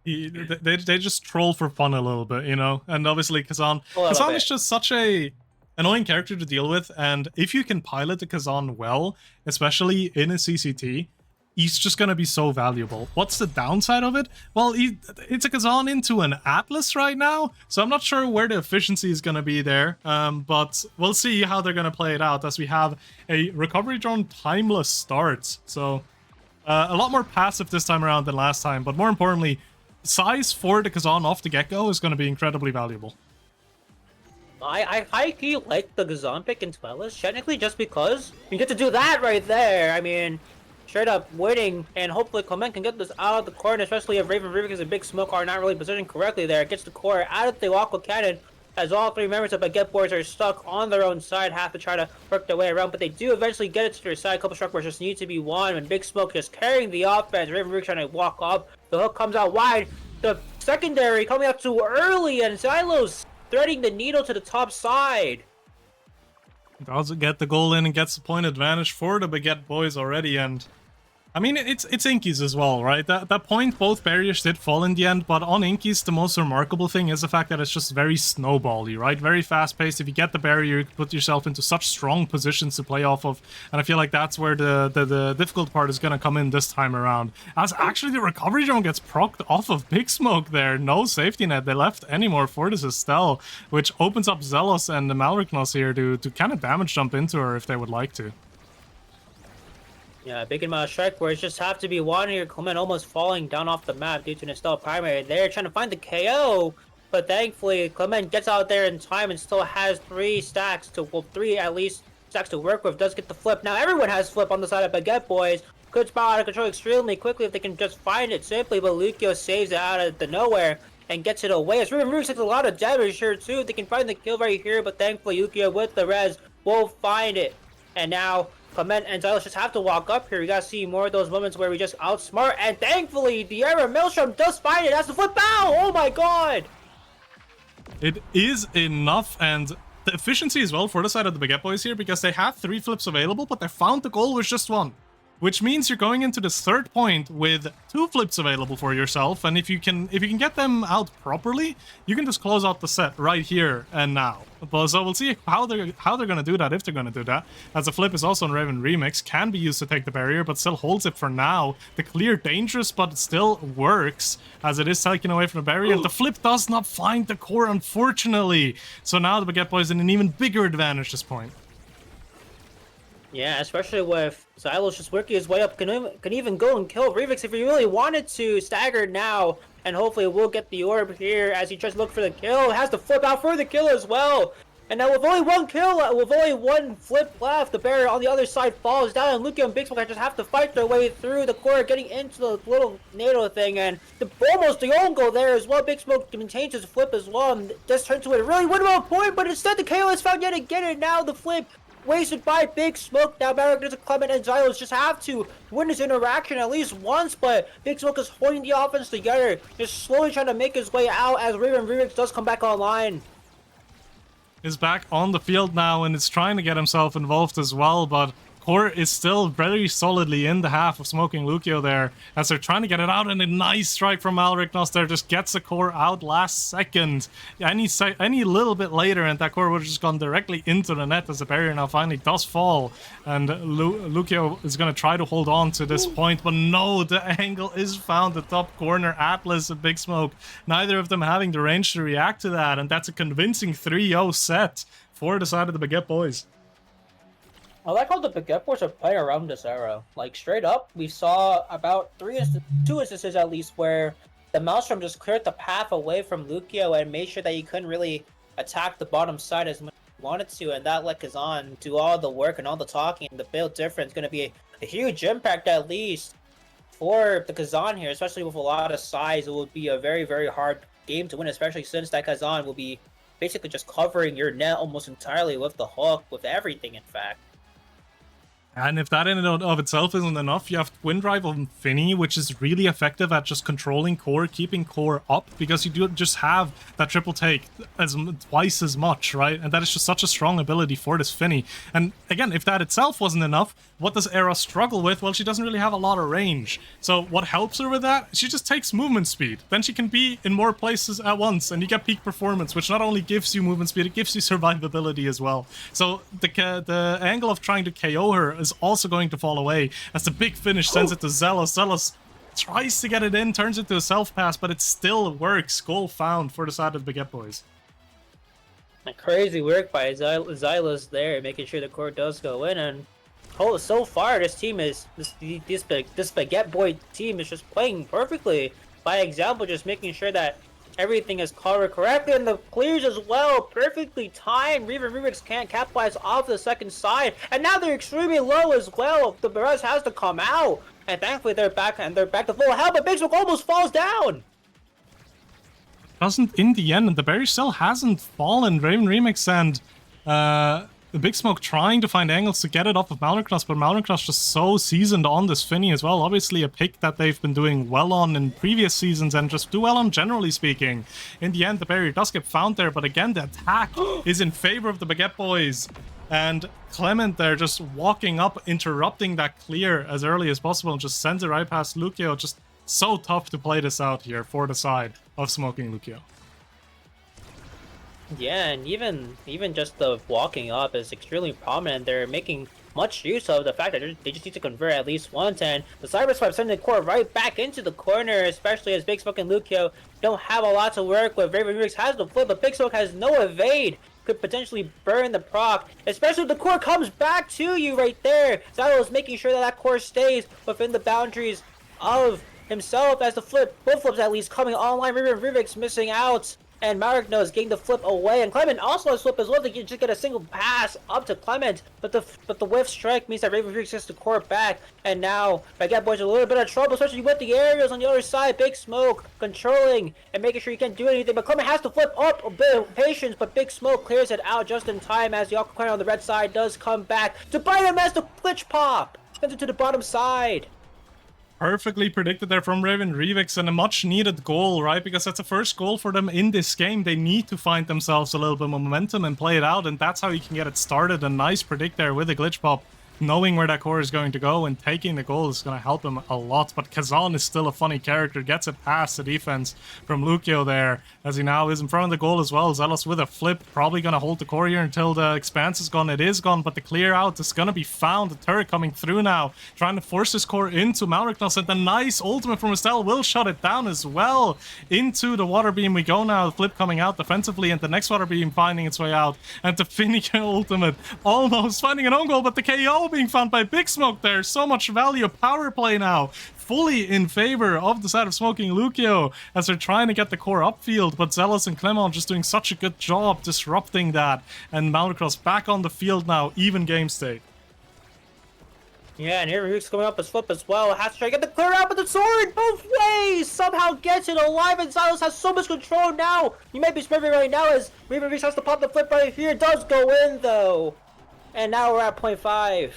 They just troll for fun a little bit, you know. And obviously, Kazan is just such a annoying character to deal with, and if you can pilot the Kazan well, especially in a CCT, he's just gonna be so valuable. What's the downside of it? Well, it's a Kazan into an Atlas right now, so I'm not sure where the efficiency is gonna be there, but we'll see how they're gonna play it out as we have a recovery drone timeless start. So a lot more passive this time around than last time, but more importantly, size for the Kazan off the get-go is gonna be incredibly valuable. I high-key like the Kazan pick in Twilight, technically just because you get to do that right there. I mean, straight up winning, and hopefully Clement can get this out of the corner, especially if Raven Revix and Big Smoke are not really positioned correctly there. It gets the core out of the Aqua Cannon, as all 3 members of Baguette Boys are stuck on their own side, have to try to work their way around, but they do eventually get it to their side. A couple struck just need to be won, and Big Smoke just carrying the offense. Raven Revix trying to walk up, the hook comes out wide, the secondary coming out too early, and Xylos threading the needle to the top side. Does it get the goal in and gets the point advantage for the Baguette Boys already, and I mean, it's Inky's as well, right? That point, both barriers did fall in the end, but on Inky's, the most remarkable thing is the fact that it's just very snowbally, right? Very fast-paced. If you get the barrier, you can put yourself into such strong positions to play off of, and I feel like that's where the difficult part is going to come in this time around. As actually the recovery drone gets procced off of Big Smoke there. No safety net they left anymore for this Estelle, which opens up Zealous and the Malricnos here to kind of damage jump into her if they would like to. Yeah, big amount of strike where it just have to be one here. Clement almost falling down off the map due to an Estelle primary. They're trying to find the KO, but thankfully Clement gets out there in time and still has 3 stacks to, well, 3 at least stacks to work with. Does get the flip. Now everyone has flip on the side of Baguette Boys. Could spot out of control extremely quickly if they can just find it simply, but Lucio saves it out of the nowhere and gets it away. As Raven Revix takes a lot of damage here too. They can find the kill right here, but thankfully Lucio with the res will find it. And now Clement and Xylos just have to walk up here. We gotta see more of those moments where we just outsmart, and thankfully the Era Maelstrom does find it. That's the flip out! Oh my god! It is enough, and the efficiency as well for the side of the Baguette Boys here, because they have 3 flips available, but they found the goal with just 1. which means you're going into this third point with 2 flips available for yourself, and if you can get them out properly, you can just close out the set right here and now. But so we'll see how they're gonna do that, if they're gonna do that, as the flip is also in Raven Remix, can be used to take the barrier, but still holds it for now. The clear dangerous, but it still works, as it is taken away from the barrier. The flip does not find the core, unfortunately. So now the Baguette Boys in an even bigger advantage this point. Yeah, especially with Xylos just working his way up, can even go and kill Revix if he really wanted to. Staggered now, and hopefully we'll get the orb here as he tries to look for the kill. Has to flip out for the kill as well. And now with only one kill, with only one flip left, the barrier on the other side falls down, and Lucio and Big Smoke just have to fight their way through the core, getting into the little NATO thing, and almost the own goal there as well. Big Smoke maintains his flip as well, and just turns to a really winnable point, but instead the KO is found yet again, and now the flip wasted by Big Smoke. Now Marek, Clement, and Xylos just have to win this interaction at least once, but Big Smoke is holding the offense together, just slowly trying to make his way out as Raven Remix does come back online. Is back on the field now and is trying to get himself involved as well, but Core is still very solidly in the half of Smoking Lucio there as they're trying to get it out, and a nice strike from Malriknos there just gets the core out last second. Any little bit later and that core would have just gone directly into the net as the barrier now finally does fall, and Lucio is going to try to hold on to this point, but no, the angle is found, the top corner. Atlas and Big Smoke, neither of them having the range to react to that, and that's a convincing 3-0 set for the side of the Baguette Boys. I like how the Baguette Boys are playing around this arrow. Like, straight up, we saw about 2 instances at least where the Maelstrom just cleared the path away from Lucio and made sure that he couldn't really attack the bottom side as much as he wanted to, and that let Kazan do all the work and all the talking. The build difference is going to be a huge impact at least for the Kazan here, especially with a lot of size. It will be a very, very hard game to win, especially since that Kazan will be basically just covering your net almost entirely with the hook, with everything, in fact. And if that in and of itself isn't enough, you have Twin Drive on Finny, which is really effective at just controlling core, keeping core up, because you do just have that triple take twice as much, right? And that is just such a strong ability for this Finny. And again, if that itself wasn't enough, what does Era struggle with? Well, she doesn't really have a lot of range. So what helps her with that? She just takes movement speed. Then she can be in more places at once, and you get peak performance, which not only gives you movement speed, it gives you survivability as well. So the angle of trying to KO her is also going to fall away as the big finish sends it to Zealous. Zealous tries to get it in, turns it to a self-pass, but it still works. Goal found for the side of the Baguette Boys. Crazy work by Xylos there, making sure the core does go in, and so far this team is this Baguette Boy team is just playing perfectly. By example, just making sure that everything is covered correctly, and the clears as well, perfectly timed. Reaver Rubix can't capitalize off the second side, and now they're extremely low as well. The Barrez has to come out, and thankfully they're back to full health, but Big Smoke almost falls down. Doesn't in the end, and the barrier still hasn't fallen. Raven Remix and the Big Smoke trying to find angles to get it off of Malriknos, but Malriknos just so seasoned on this Finny as well. Obviously a pick that they've been doing well on in previous seasons and just do well on, generally speaking. In the end, the barrier does get found there, but again, the attack is in favor of the Baguette Boys. And Clement there just walking up, interrupting that clear as early as possible, and just sends it right past Lucio. Just so tough to play this out here for the side of Smoking Lucio. Yeah, and even just the walking up is extremely prominent. They're making much use of the fact that they just need to convert at least once, and the Cyber Swipe sending the core right back into the corner, especially as Big Smoke and Lucio don't have a lot to work with. Raven Remix has the flip, but Big Smoke has no evade. Could potentially burn the proc, especially if the core comes back to you right there. Zylo is making sure that that core stays within the boundaries of himself as the flip, both flips at least coming online. Raven Remix missing out. And Mariknos getting the flip away, and Clement also has flip as well. They can just get a single pass up to Clement, but the whiff strike means that Raven Freaks gets the core back, and now Baguette Boys a little bit of trouble, especially with the aerials on the other side. Big Smoke controlling and making sure you can't do anything, but Clement has to flip up a bit of patience, but Big Smoke clears it out just in time as the Aqua Corner on the red side does come back to bite him as the glitch pop sends it to the bottom side. Perfectly predicted there from Raven Revix, and a much needed goal, right? Because that's the first goal for them in this game. They need to find themselves a little bit of momentum and play it out, and that's how you can get it started. A nice predict there with a glitch pop knowing where that core is going to go and taking the goal is going to help him a lot. But Kazan is still a funny character, gets it past the defense from Lucio there, as he now is in front of the goal as well. Zealous with a flip, probably going to hold the core here until the expanse is gone. It is gone, but the clear out is going to be found. The turret coming through now, trying to force his core into Malriknos, and the nice ultimate from Estelle will shut it down as well. Into the water beam we go now, the flip coming out defensively, and the next water beam finding its way out, and the Finnick ultimate almost finding an own goal, but the KO being found by Big Smoke there. So much value. Power play now fully in favor of the side of Smoking Lucio as they're trying to get the core upfield, but Zealous and Clement just doing such a good job disrupting that, and Malriknos back on the field now, even game state. Yeah, and here Ryuk's coming up his flip as well. Has to try to get the clear out, but the sword both ways somehow gets it alive, and Silas has so much control now. You might be smurfing right now as Raven Reeks has to pop the flip right here. It does go in though. And now we're at 0.5.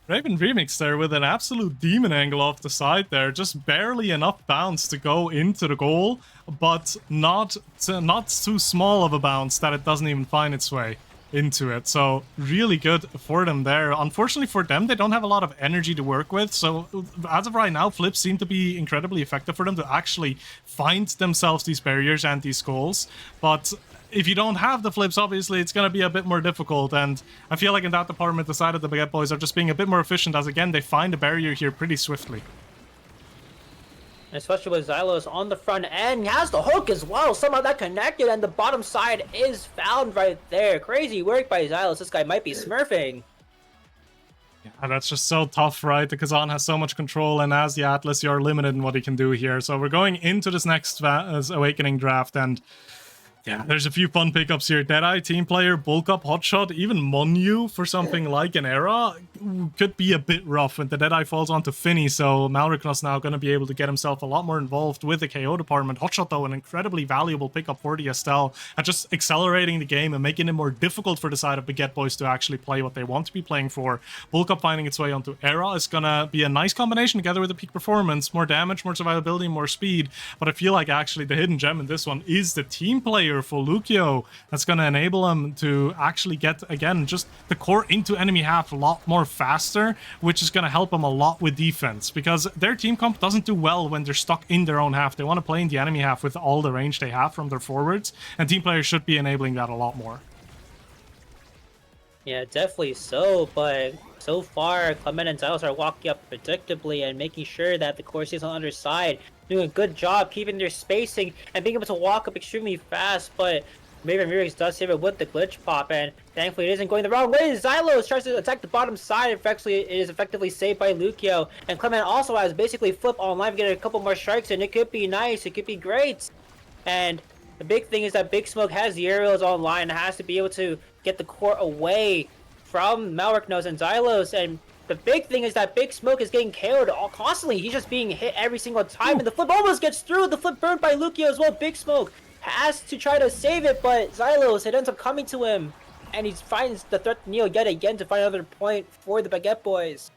Raven Remix there with an absolute demon angle off the side there. Just barely enough bounce to go into the goal, but not too small of a bounce that it doesn't even find its way into it. So really good for them there. Unfortunately for them, they don't have a lot of energy to work with. So as of right now, flips seem to be incredibly effective for them to actually find themselves these barriers and these goals. But if you don't have the flips, obviously it's going to be a bit more difficult, and I feel like in that department the side of the Baguette Boys are just being a bit more efficient, as again they find a barrier here pretty swiftly. Especially with Xylos on the front end. He has the hook as well. Somehow that connected, and the bottom side is found right there. Crazy work by Xylos. This guy might be smurfing. Yeah, that's just so tough, right? The Kazan has so much control, and as the Atlas, you're limited in what he can do here. So we're going into this next Awakening draft, and yeah, there's a few fun pickups here. Deadeye, Team Player, Bulk Up, Hotshot, even Monyu for something like an Era could be a bit rough when the Deadeye falls onto Finny, so Malriknos now going to be able to get himself a lot more involved with the KO department. Hotshot, though, an incredibly valuable pickup for the Estelle, and just accelerating the game and making it more difficult for the side of Baguette Boys to actually play what they want to be playing for. Bulk Up finding its way onto Era is going to be a nice combination together with the peak performance, more damage, more survivability, more speed, but I feel like actually the hidden gem in this one is the Team Player for Lucio. That's going to enable him to actually get, again, just the core into enemy half a lot more faster, which is going to help them a lot with defense, because their team comp doesn't do well when they're stuck in their own half. They want to play in the enemy half with all the range they have from their forwards, and Team Players should be enabling that a lot more. Yeah, definitely so, but so far, Clement and Xylos are walking up predictably and making sure that the core stays on the underside, doing a good job keeping their spacing and being able to walk up extremely fast, but Raven Reeks does save it with the glitch pop, and thankfully it isn't going the wrong way. Xylos tries to attack the bottom side, it is effectively saved by Lucio, and Clement also has basically flip online, getting a couple more strikes, and it could be nice, it could be great. And the big thing is that Big Smoke has the aerials online and has to be able to get the core away from Malriknos and Xylos, and the big thing is that Big Smoke is getting KO'd constantly. He's just being hit every single time, and the flip almost gets through. The flip burned by Lucio as well. Big Smoke has to try to save it, but Xylos, it ends up coming to him, and he finds the threat to Neo yet again to find another point for the Baguette Boys.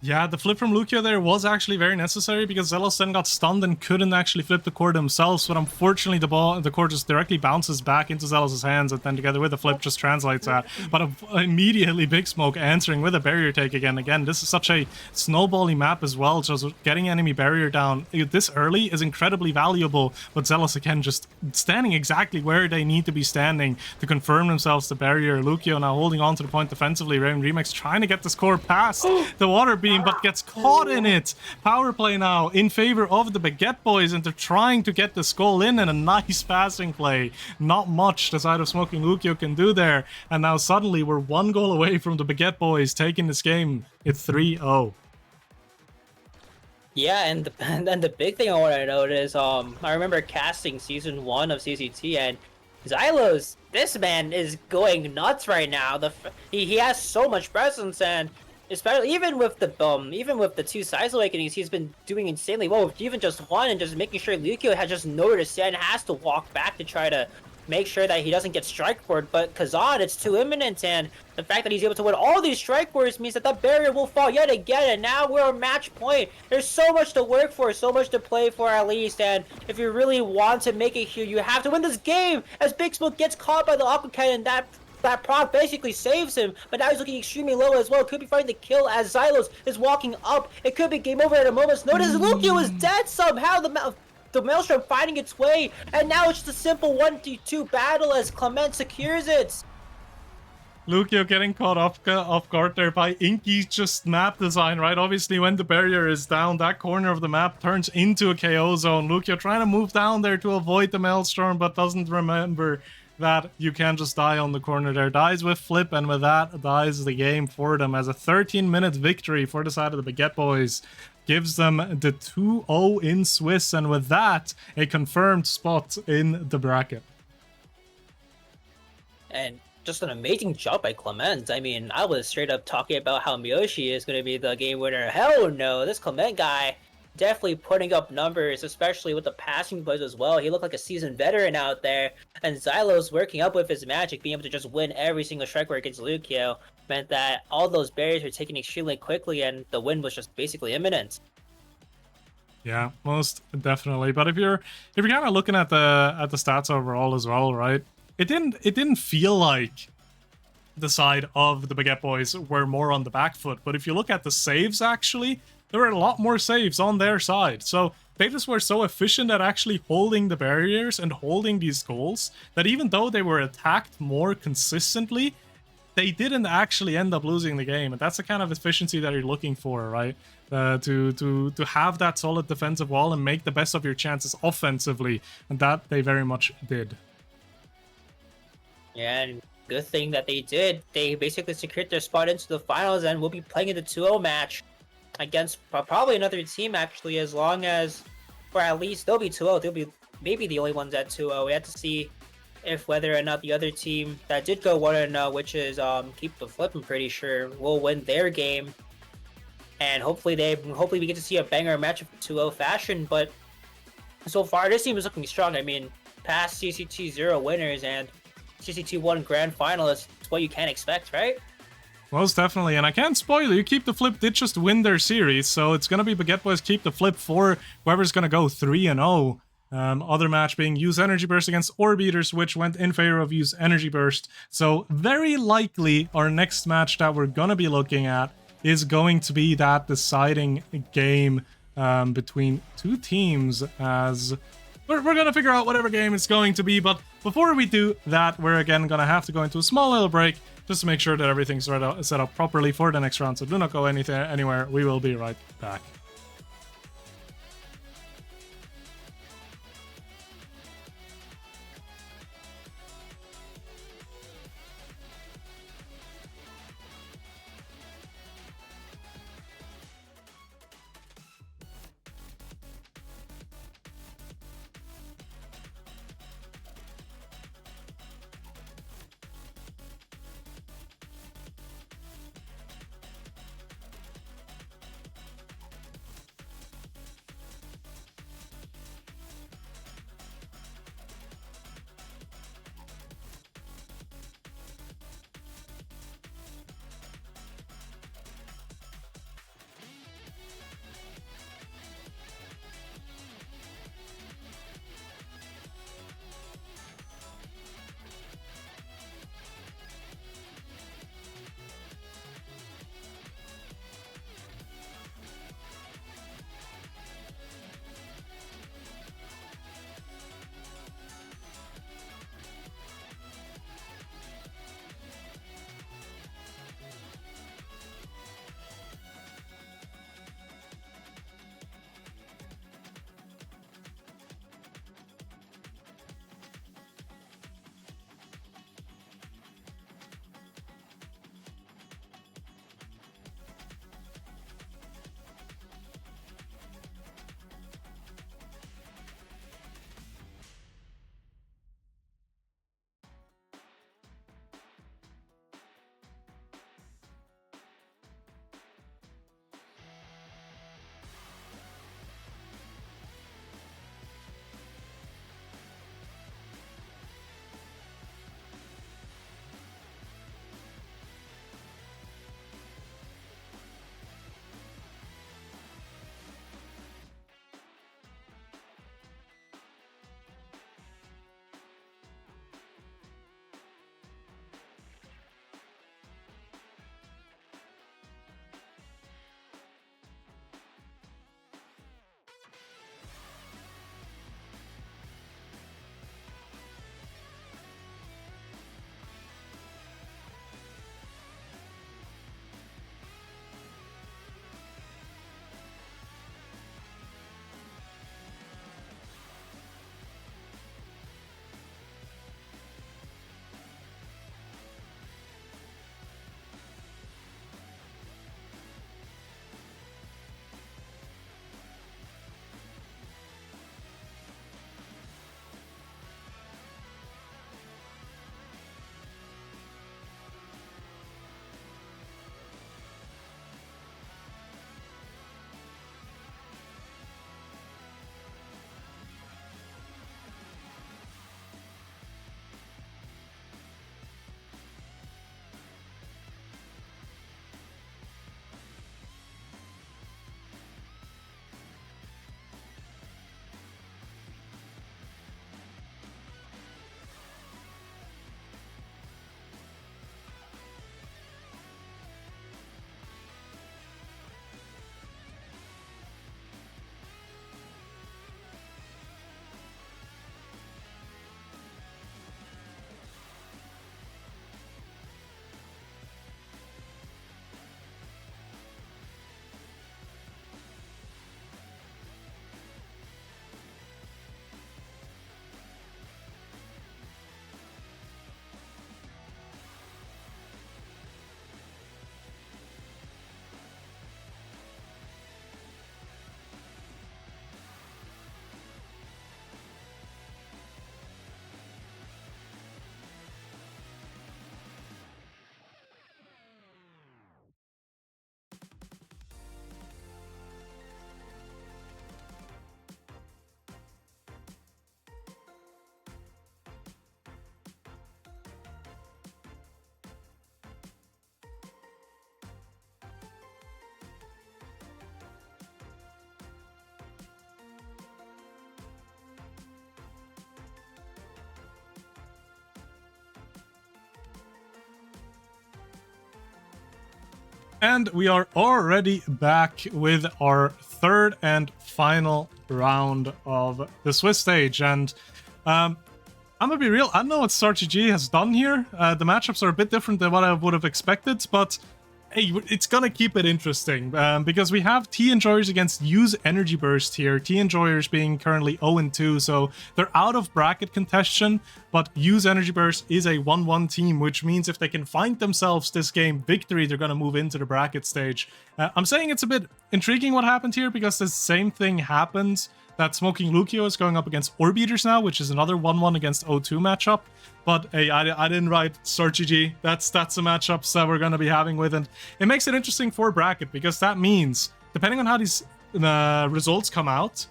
Yeah, the flip from Lucio there was actually very necessary, because Zelos then got stunned and couldn't actually flip the core themselves, but unfortunately the core just directly bounces back into Zelos' hands, and then together with the flip just translates that. But immediately Big Smoke answering with a barrier take again. Again, this is such a snowbally map as well, just getting enemy barrier down this early is incredibly valuable, but Zelos again just standing exactly where they need to be standing to confirm themselves the barrier. Lucio now holding on to the point defensively. Raven Remix trying to get the score past the water beam, but gets caught in it. Power play now in favor of the Baguette Boys, and they're trying to get this goal in, and a nice passing play. Not much the side of Smoking Lucio can do there, and now suddenly we're one goal away from the Baguette Boys taking this game. It's 3-0. Yeah, and the big thing I want to note is, I remember casting season 1 of CCT, and Xylos, this man is going nuts right now. He has so much presence, and especially even with the two size awakenings, he's been doing insanely well with even just one, and just making sure Lucio has just nowhere to stand, has to walk back to try to make sure that he doesn't get strike board. But Kazan, it's too imminent, and the fact that he's able to win all these strike boards means that that barrier will fall yet again, and now we're at match point. There's so much to work for, so much to play for at least, and if you really want to make it here, you have to win this game, as Big Smoke gets caught by the Aqua Cannon. That that proc basically saves him, but now he's looking extremely low as well. Could be fighting the kill as Xylos is walking up. It could be game over at a moment's notice. Lucio is dead somehow. The Maelstrom finding its way, and now it's just a simple 1v2 battle as Clement secures it. Lucio getting caught off guard there by Inky's just map design, right? Obviously, when the barrier is down, that corner of the map turns into a KO zone. Lucio trying to move down there to avoid the Maelstrom, but doesn't remember that you can just die on the corner there. Dies with Flip, and with that, dies the game for them as a 13-minute victory for the side of the Baguette Boys. Gives them the 2-0 in Swiss, and with that, a confirmed spot in the bracket. And just an amazing job by Clement. I mean, I was straight up talking about how Miyoshi is going to be the game winner. Hell no, this Clement guy definitely putting up numbers, especially with the passing plays as well. He looked like a seasoned veteran out there, and Xylos working up with his magic, being able to just win every single strike work against Lucio, meant that all those barriers were taken extremely quickly, and the win was just basically imminent. Yeah, most definitely. But if you're kind of looking at the stats overall as well, right? It didn't feel like the side of the Baguette Boys were more on the back foot. But if you look at the saves, actually, there were a lot more saves on their side. So they just were so efficient at actually holding the barriers and holding these goals that even though they were attacked more consistently, they didn't actually end up losing the game. And that's the kind of efficiency that you're looking for, right? To have that solid defensive wall and make the best of your chances offensively. And that they very much did. Yeah, and good thing that they did. They basically secured their spot into the finals and will be playing in the 2-0 match against probably another team, actually, as long as, or at least they'll be 2-0. They'll be maybe the only ones at 2-0. We have to see if whether or not the other team that did go 1-0, which is Keep the Flip, I'm pretty sure, will win their game. And hopefully we get to see a banger match of 2-0 fashion. But so far, this team is looking strong. I mean, past CCT 0 winners and CCT 1 grand finalists, it's what you can expect, right? Most definitely, and I can't spoil you, Keep the Flip did just win their series, so it's going to be Baguette Boys Keep the Flip for whoever's going to go 3-0. Other match being Use Energy Burst against Orb Eaters, which went in favor of Use Energy Burst. So very likely our next match that we're going to be looking at is going to be that deciding game between two teams, as we're going to figure out whatever game it's going to be. But before we do that, we're again going to have to go into a small little break just to make sure that everything's set up properly for the next round. So do not go anywhere. We will be right back. And we are already back with our third and final round of the Swiss stage. And I'm gonna be real, I don't know what StarGG has done here. The matchups are a bit different than what I would have expected, but hey, it's gonna keep it interesting because we have Tea Enjoyers against Use Energy Burst here. Tea Enjoyers being currently 0-2, so they're out of bracket contention, but Use Energy Burst is a 1-1 team, which means if they can find themselves this game victory, they're gonna move into the bracket stage. I'm saying it's a bit intriguing what happened here because the same thing happens that Smoking Lucio is going up against Orb Eaters now, which is another 1-1 against O2 matchup. But hey, I didn't write StarGG. That's the matchups that we're going to be having with, and it makes it interesting for bracket because that means, depending on how these results come out,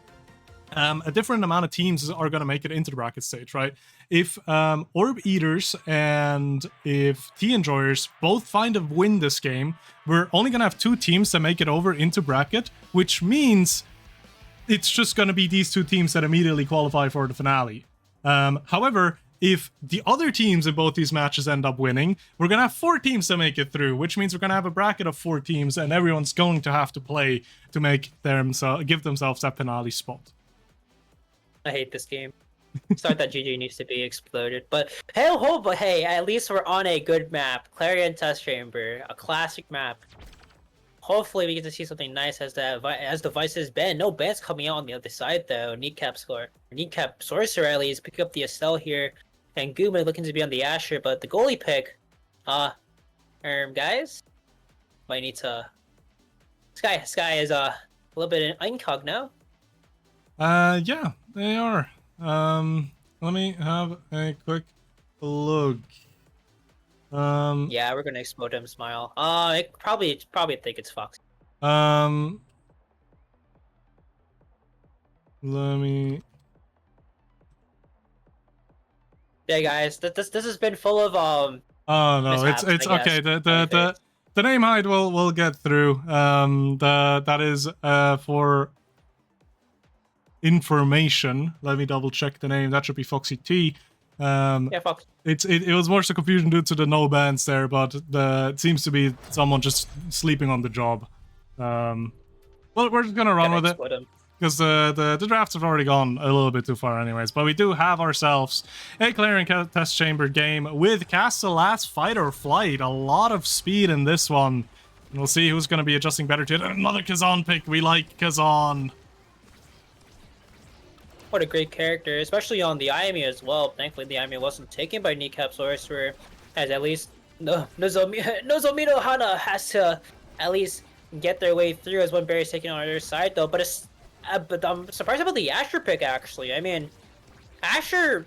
a different amount of teams are going to make it into the bracket stage, right? If Orb Eaters and if Tea Enjoyers both find a win this game, we're only going to have 2 teams that make it over into bracket, which means it's just going to be these 2 teams that immediately qualify for the finale. However, if the other teams in both these matches end up winning, we're going to have 4 teams to make it through, which means we're going to have a bracket of 4 teams, and everyone's going to have to play to make give themselves that finale spot. I hate this game. Sorry that GG needs to be exploded, but hey, at least we're on a good map. Clarion Test Chamber, a classic map. Hopefully we get to see something nice as the Vice's ban. No bans coming out on the other side though. Kneecap Sorcerer at least pick up the Estelle here, and Guma looking to be on the Asher, but the goalie pick, guys, might need to. Sky is a little bit incognito. Yeah, they are. Let me have a quick look. Yeah, we're gonna explode him. Smile. It probably think it's Fox. Let me. Yeah, guys, this has been full of Oh no, mishaps, it's okay. The name hide will get through. That is for information. Let me double check the name. That should be Foxy T. Yeah, Fox. It was more so confusion due to the no bans there, but it seems to be someone just sleeping on the job. Well, we're just gonna run with it because the drafts have already gone a little bit too far anyways. But we do have ourselves a Clarion Test Chamber game with Cast the Last Fight or Flight. A lot of speed in this one. And we'll see who's going to be adjusting better to it. Another Kazan pick. We like Kazan. What a great character, especially on the IME as well. Thankfully, the IME wasn't taken by Kneecap Sorcerer, as at least Nozomi Hana has to at least get their way through as one berry is taken on their side, though. But I'm surprised about the Asher pick, actually. I mean, Asher,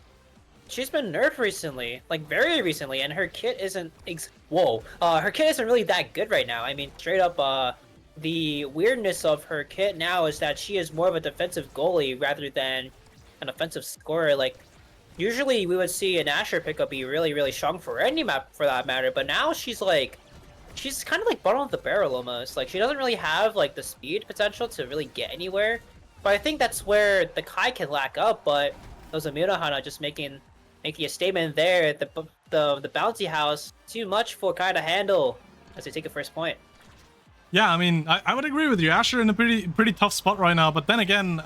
she's been nerfed recently, like very recently, and her kit isn't. Her kit isn't really that good right now. I mean, straight up, the weirdness of her kit now is that she is more of a defensive goalie rather than an offensive scorer. Like, usually we would see an Asher pickup be really, really strong for any map for that matter, but now she's kind of like bottom of the barrel almost. Like, she doesn't really have like the speed potential to really get anywhere. But I think that's where the Kai can lack up. But those Hana just making a statement there. The bounty house too much for Kai to handle as they take a first point. Yeah, I mean, I would agree with you. Asher in a pretty tough spot right now. But then again,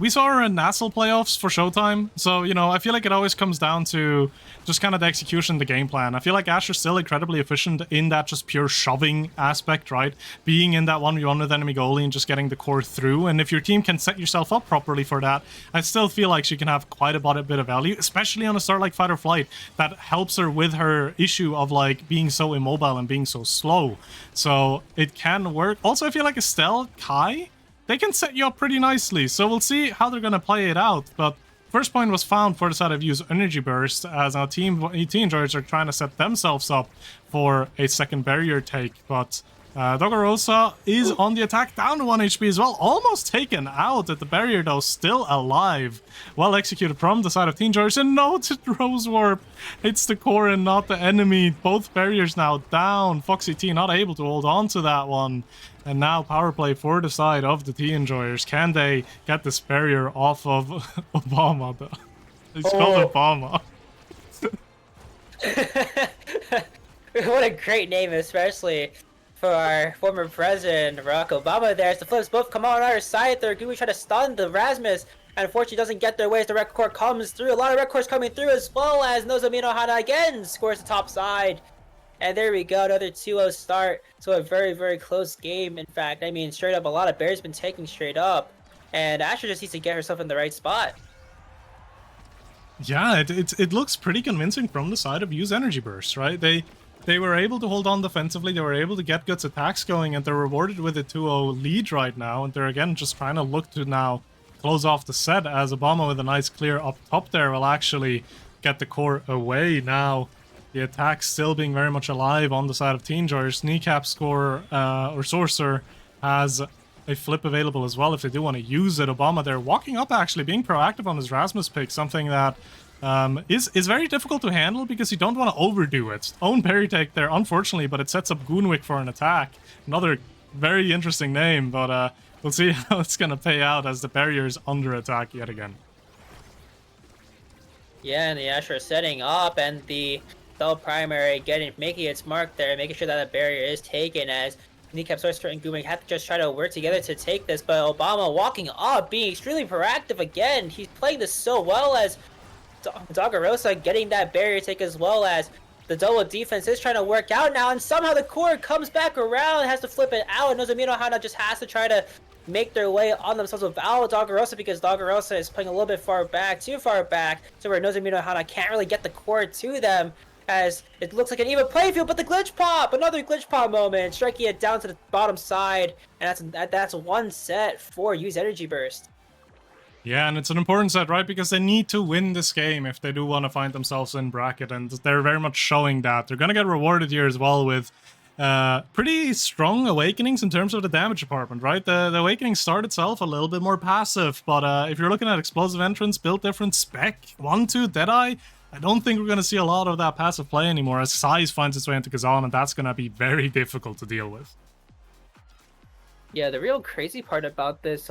we saw her in Nassel playoffs for Showtime. So, you know, I feel like it always comes down to just kind of the execution, the game plan. I feel like Asher's still incredibly efficient in that just pure shoving aspect, right? Being in that 1v1 with enemy goalie and just getting the core through. And if your team can set yourself up properly for that, I still feel like she can have quite a bit of value, especially on a start like Fight or Flight. That helps her with her issue of like being so immobile and being so slow. So it can work. Also, I feel like Estelle, Kai, they can set you up pretty nicely. So we'll see how they're going to play it out. But first point was found for the side of Use Energy Burst, as our Tea Enjoyers are trying to set themselves up for a second barrier take. But Dogorosa is on the attack, down to 1 HP as well. Almost taken out at the barrier though, still alive. Well executed from the side of Tea Enjoyers. And no to Rose Warp. It's the core and not the enemy. Both barriers now down. Foxy T not able to hold on to that one. And now power play for the side of the Tea Enjoyers. Can they get this barrier off of Obama though? It's called Obama. What a great name, especially for our former president, Barack Obama there. As the flips both come out on our side, they're going to try to stun the Rasmus. And unfortunately doesn't get their way as the Red Core comes through. A lot of Red Cores coming through as well as Nozomi Hana again scores the top side. And there we go, another 2-0 start. So a very, very close game, in fact. I mean, straight up, a lot of Bears been taking straight up. And Asher just needs to get herself in the right spot. Yeah, it looks pretty convincing from the side of Use Energy Burst, right? They were able to hold on defensively, they were able to get good attacks going, and they're rewarded with a 2-0 lead right now. And they're again just trying to look to now close off the set, as Obama with a nice clear up top there will actually get the core away. Now the attack still being very much alive on the side of Teen Joyers. Kneecap score or Sorcerer has a flip available as well if they do want to use it. Obama there walking up, actually being proactive on his Rasmus pick, something that is very difficult to handle because you don't want to overdo it. Own parry take there, unfortunately, but it sets up Goonwick for an attack. Another very interesting name, but we'll see how it's going to pay out as the barrier is under attack yet again. Yeah, and the Asher setting up, and the Bell Primary making its mark there, making sure that the barrier is taken, as Kneecap, Sorcerer, and Gooming have to just try to work together to take this. But Obama walking up, being extremely proactive again. He's playing this so well, as Doggerosa getting that barrier take, as well as the double defense is trying to work out now, and somehow the core comes back around, has to flip it out, and Nozomi Hana just has to try to make their way on themselves without Doggerosa, because Doggerosa is playing a little bit far back, too far back, so where Nozomi Hana can't really get the core to them, as it looks like an even playing field. But the glitch pop, another glitch pop moment, striking it down to the bottom side, and that's one set for Use Energy Burst. Yeah, and it's an important set, right? Because they need to win this game if they do want to find themselves in bracket, and they're very much showing that. They're going to get rewarded here as well with pretty strong awakenings in terms of the damage department, right? The awakening start itself a little bit more passive, but if you're looking at explosive entrance, build difference, spec, 1-2, Deadeye, I don't think we're going to see a lot of that passive play anymore as Size finds its way into Kazan, and that's going to be very difficult to deal with. Yeah, the real crazy part about this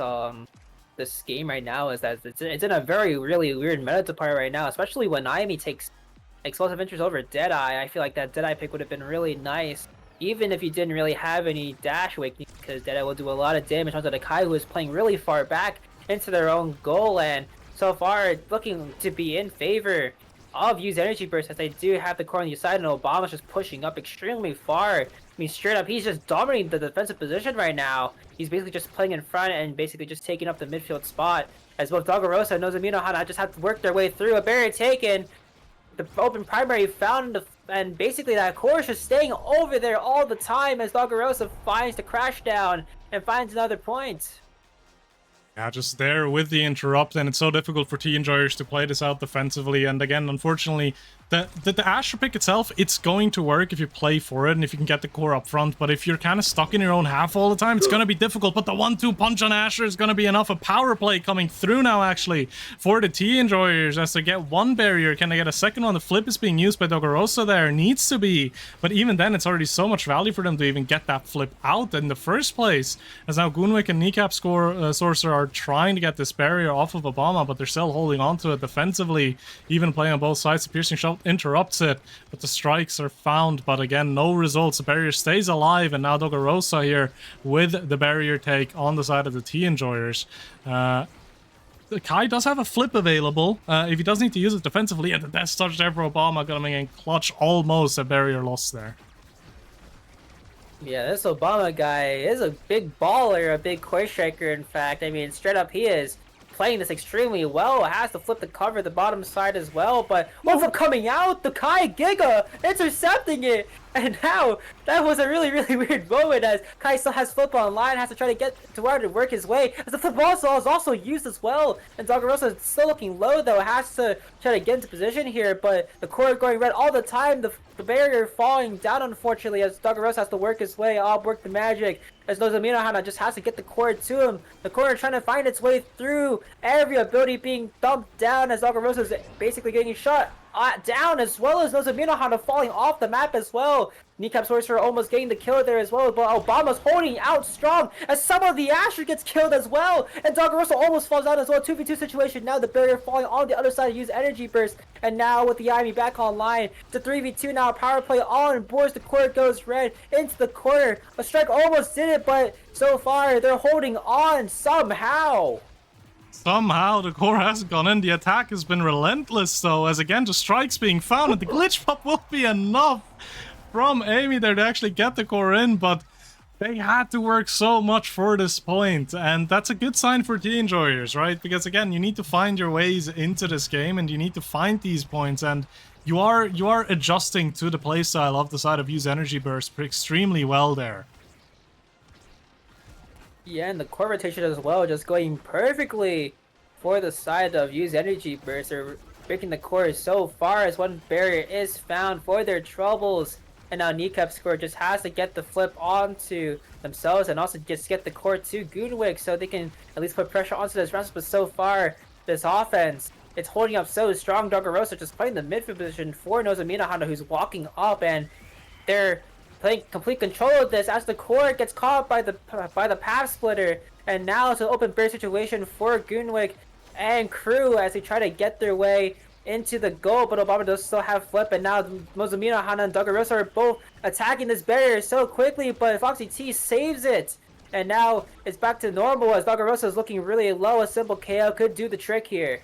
game right now is that it's in a really weird meta department right now, especially when Naomi takes explosive entrance over Deadeye. I feel like that Deadeye pick would have been really nice, even if you didn't really have any dash awakening, because Deadeye will do a lot of damage onto the Kai, who is playing really far back into their own goal, and so far it's looking to be in favor of Use Energy Burst, as they do have the core on the side, and Obama's just pushing up extremely far. I mean, straight up, he's just dominating the defensive position right now. He's basically just playing in front and basically just taking up the midfield spot, as both Doggerosa and Nozomi Hana just have to work their way through. A barrier taken, the open primary found, and basically that core is just staying over there all the time as Doggerosa finds the crash down and finds another point. Yeah, just there with the interrupt, and it's so difficult for Teen Joyers to play this out defensively. And again, unfortunately, the Asher pick itself, it's going to work if you play for it and if you can get the core up front. But if you're kind of stuck in your own half all the time, it's going to be difficult. But the 1-2 punch on Asher is going to be enough. A power play coming through now, actually, for the Teen Joyers as they get one barrier. Can they get a second one? The flip is being used by Doggerosa there. Needs to be. But even then, it's already so much value for them to even get that flip out in the first place. As now Goonwick and Kneecap Sorcerer are trying to get this barrier off of Obama, but they're still holding on to it defensively, even playing on both sides. The piercing shot interrupts it, but the strikes are found, but again, no results. The barrier stays alive, and now Doggerosa here with the barrier take on the side of the Tea Enjoyers. The Kai does have a flip available if he does need to use it defensively, and the death touch there for Obama coming in clutch, almost a barrier loss there. Yeah, this Obama guy is a big baller, a big core striker, in fact. I mean, straight up, he is playing this extremely well. Has to flip the cover the bottom side as well, but over coming out, the Kai Giga intercepting it, and now that was a really weird moment as Kai still has flip online, has to try to get to where to work his way, as the flip also is also used as well, and Doggerosa is still looking low though, has to try to get into position here, but the core going red all the time, the barrier falling down unfortunately as Doggerosa has to work his way, work the magic, as Nozomi Hana just has to get the core to him. The core trying to find its way through, every ability being dumped down as Doggerosa is basically getting shot down, as well as Nozamino Hana falling off the map as well. Kneecap Sorcerer almost getting the kill there as well, but Obama's holding out strong as some of the Asher gets killed as well, and Doggerosa almost falls down as well. 2v2 situation now, the barrier falling on the other side to use Energy Burst, and now with the Ivy back online, it's a 3v2 now, power play on boards, the corner goes red into the corner. A strike almost did it, but so far they're holding on somehow. Somehow the core hasn't gone in. The attack has been relentless though, as again the strikes being found, and the glitch pop will be enough from Amy there to actually get the core in, but they had to work so much for this point, and that's a good sign for tea enjoyers, right? Because again, you need to find your ways into this game and you need to find these points, and you are adjusting to the playstyle of the side of Use Energy Burst extremely well there. Yeah, and the core rotation as well, just going perfectly for the side of Use Energy Burst. They're breaking the core so far as one barrier is found for their troubles. And now Kneecap Score just has to get the flip onto themselves and also just get the core to Goonwick so they can at least put pressure onto this round. But so far, this offense, it's holding up so strong. Doggerosa just playing the midfield position for Nozamino Hana, who's walking up, and they're playing complete control of this as the core gets caught by the path splitter, and now it's an open barrier situation for Goonwick and crew as they try to get their way into the goal, but Obama does still have flip, and now Nozamino Hana and Doggerosa are both attacking this barrier so quickly, but Foxy T saves it, and now it's back to normal as Doggerosa is looking really low. A simple KO could do the trick here.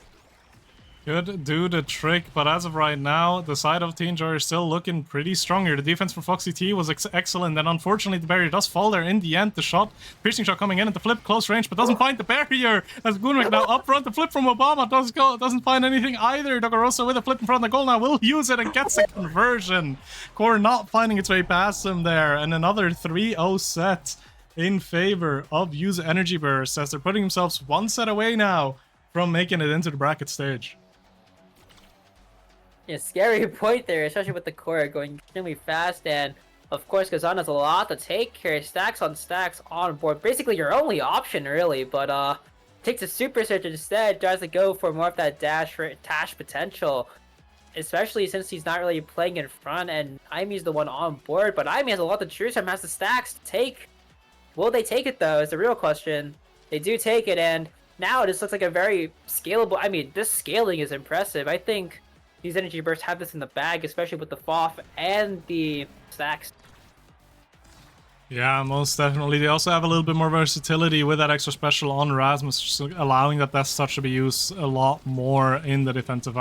Could do the trick, but as of right now, the side of Teen Joy is still looking pretty strong here. The defense for Foxy T was excellent, and unfortunately the barrier does fall there in the end. The shot, piercing shot coming in at the flip, close range, but doesn't find the barrier. As Goonwick now up front, the flip from Obama doesn't find anything either. Doggerosa with a flip in front of the goal now will use it and gets a conversion. Core not finding its way past him there, and another 3-0 set in favor of Use Energy Burst as they're putting themselves one set away now from making it into the bracket stage. Yeah, scary point there, especially with the core going extremely fast, and of course Kazan has a lot to take here. Stacks on board, basically your only option really, but takes a super search instead, tries to go for more of that dash potential, especially since he's not really playing in front and Imi's the one on board, but Imi has a lot to choose from, has the stacks to take. Will they take it though is the real question. They do take it, and now it just looks like a very scalable, I mean, this scaling is impressive. I think these Energy Bursts have this in the bag, especially with the FOF and the stacks. Yeah, most definitely. They also have a little bit more versatility with that extra special on Rasmus, just allowing that best touch to be used a lot more in the defensive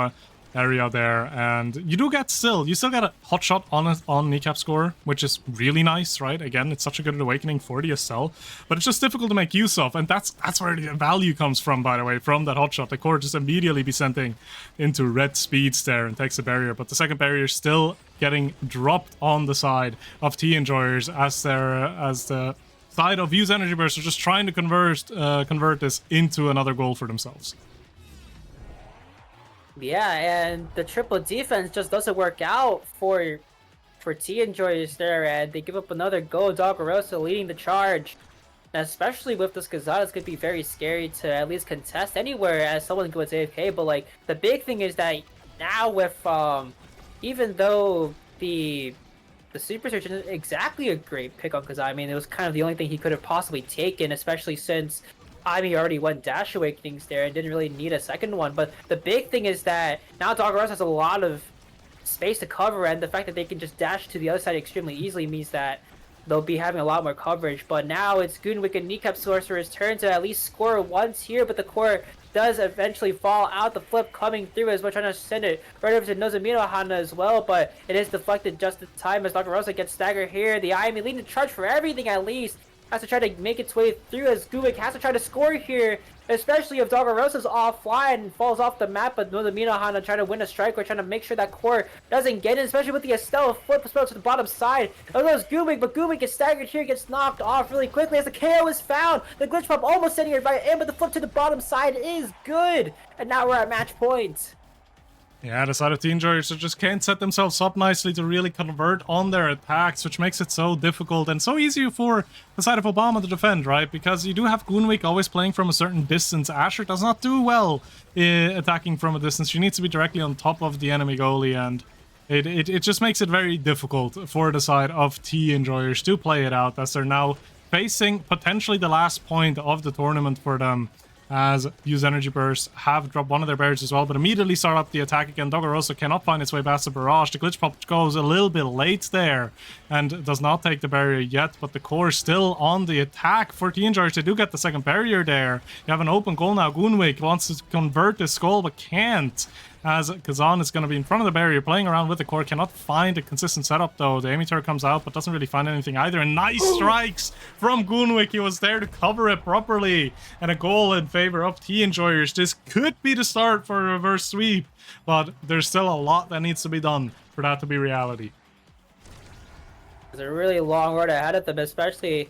area there. And you still get a hot shot on Kneecap Score, which is really nice, right? Again, it's such a good awakening for the Estelle, but it's just difficult to make use of, and that's where the value comes from, by the way, from that hot shot. The core just immediately be sent into red speeds there and takes a barrier, but the second barrier is still getting dropped on the side of Tea Enjoyers as the side of Use Energy Burst are just trying to convert this into another goal for themselves. Yeah, and the triple defense just doesn't work out for Tea Enjoyers there, and they give up another goal. Doggerosa leading the charge. And especially with this Kazan, it's going to be very scary to at least contest anywhere as someone goes AFK, but like, the big thing is that now with, even though the Super Search isn't exactly a great pick on Kazan, I mean, it was kind of the only thing he could have possibly taken, especially since Imi already went Dash Awakenings there and didn't really need a second one. But the big thing is that now Doggerosa has a lot of space to cover, and the fact that they can just dash to the other side extremely easily means that they'll be having a lot more coverage. But now it's Goonwick and Kneecap Sorcerer's turn to at least score once here, but the core does eventually fall out. The flip coming through as we're trying to send it right over to Nozamino Hana as well, but it is deflected just in time as Doggerosa gets staggered here. The Imi leading the charge for everything at least. Has to try to make its way through as Goonwick has to try to score here, especially if Doggerosa's offline and falls off the map, but Nozamino Hana trying to win a strike. We're trying to make sure that core doesn't get in, especially with the Estelle flip spell to the bottom side. It goes Goonwick, but Goonwick gets staggered here, gets knocked off really quickly as the KO is found. The glitch pop almost sending it right in, but the flip to the bottom side is good. And now we're at match point. Yeah, the side of Team Enjoyers just can't set themselves up nicely to really convert on their attacks, which makes it so difficult and so easy for the side of Obama to defend, right? Because you do have Goonwick always playing from a certain distance. Asher does not do well attacking from a distance. She needs to be directly on top of the enemy goalie, and it just makes it very difficult for the side of T Enjoyers to play it out, as they're now facing potentially the last point of the tournament for them, as Use Energy Burst have dropped one of their barriers as well, but immediately start up the attack again. Doggerosa cannot find its way past the barrage. The Glitch Pop goes a little bit late there and does not take the barrier yet, but the core is still on the attack for Team Enjoyers. They do get the second barrier there. You have an open goal now. Goonwick wants to convert this goal, but can't, as Kazan is going to be in front of the barrier, playing around with the core. Cannot find a consistent setup though. The Emitter comes out, but doesn't really find anything either. And nice strikes from Goonwick. He was there to cover it properly. And a goal in favor of T Enjoyers. This could be the start for a reverse sweep, but there's still a lot that needs to be done for that to be reality. There's a really long road ahead of them, especially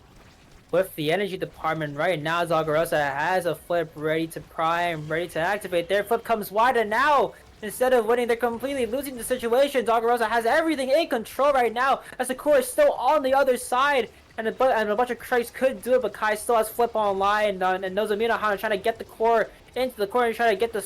with the energy department right now. Doggerosa has a flip ready to prime, ready to activate. Their flip comes wide, and now instead of winning, they're completely losing the situation. Doggerosa has everything in control right now, as the core is still on the other side, and a bunch of Christ could do it, but Kai still has flip online, and knows Amina trying to get the core into the corner, trying to get the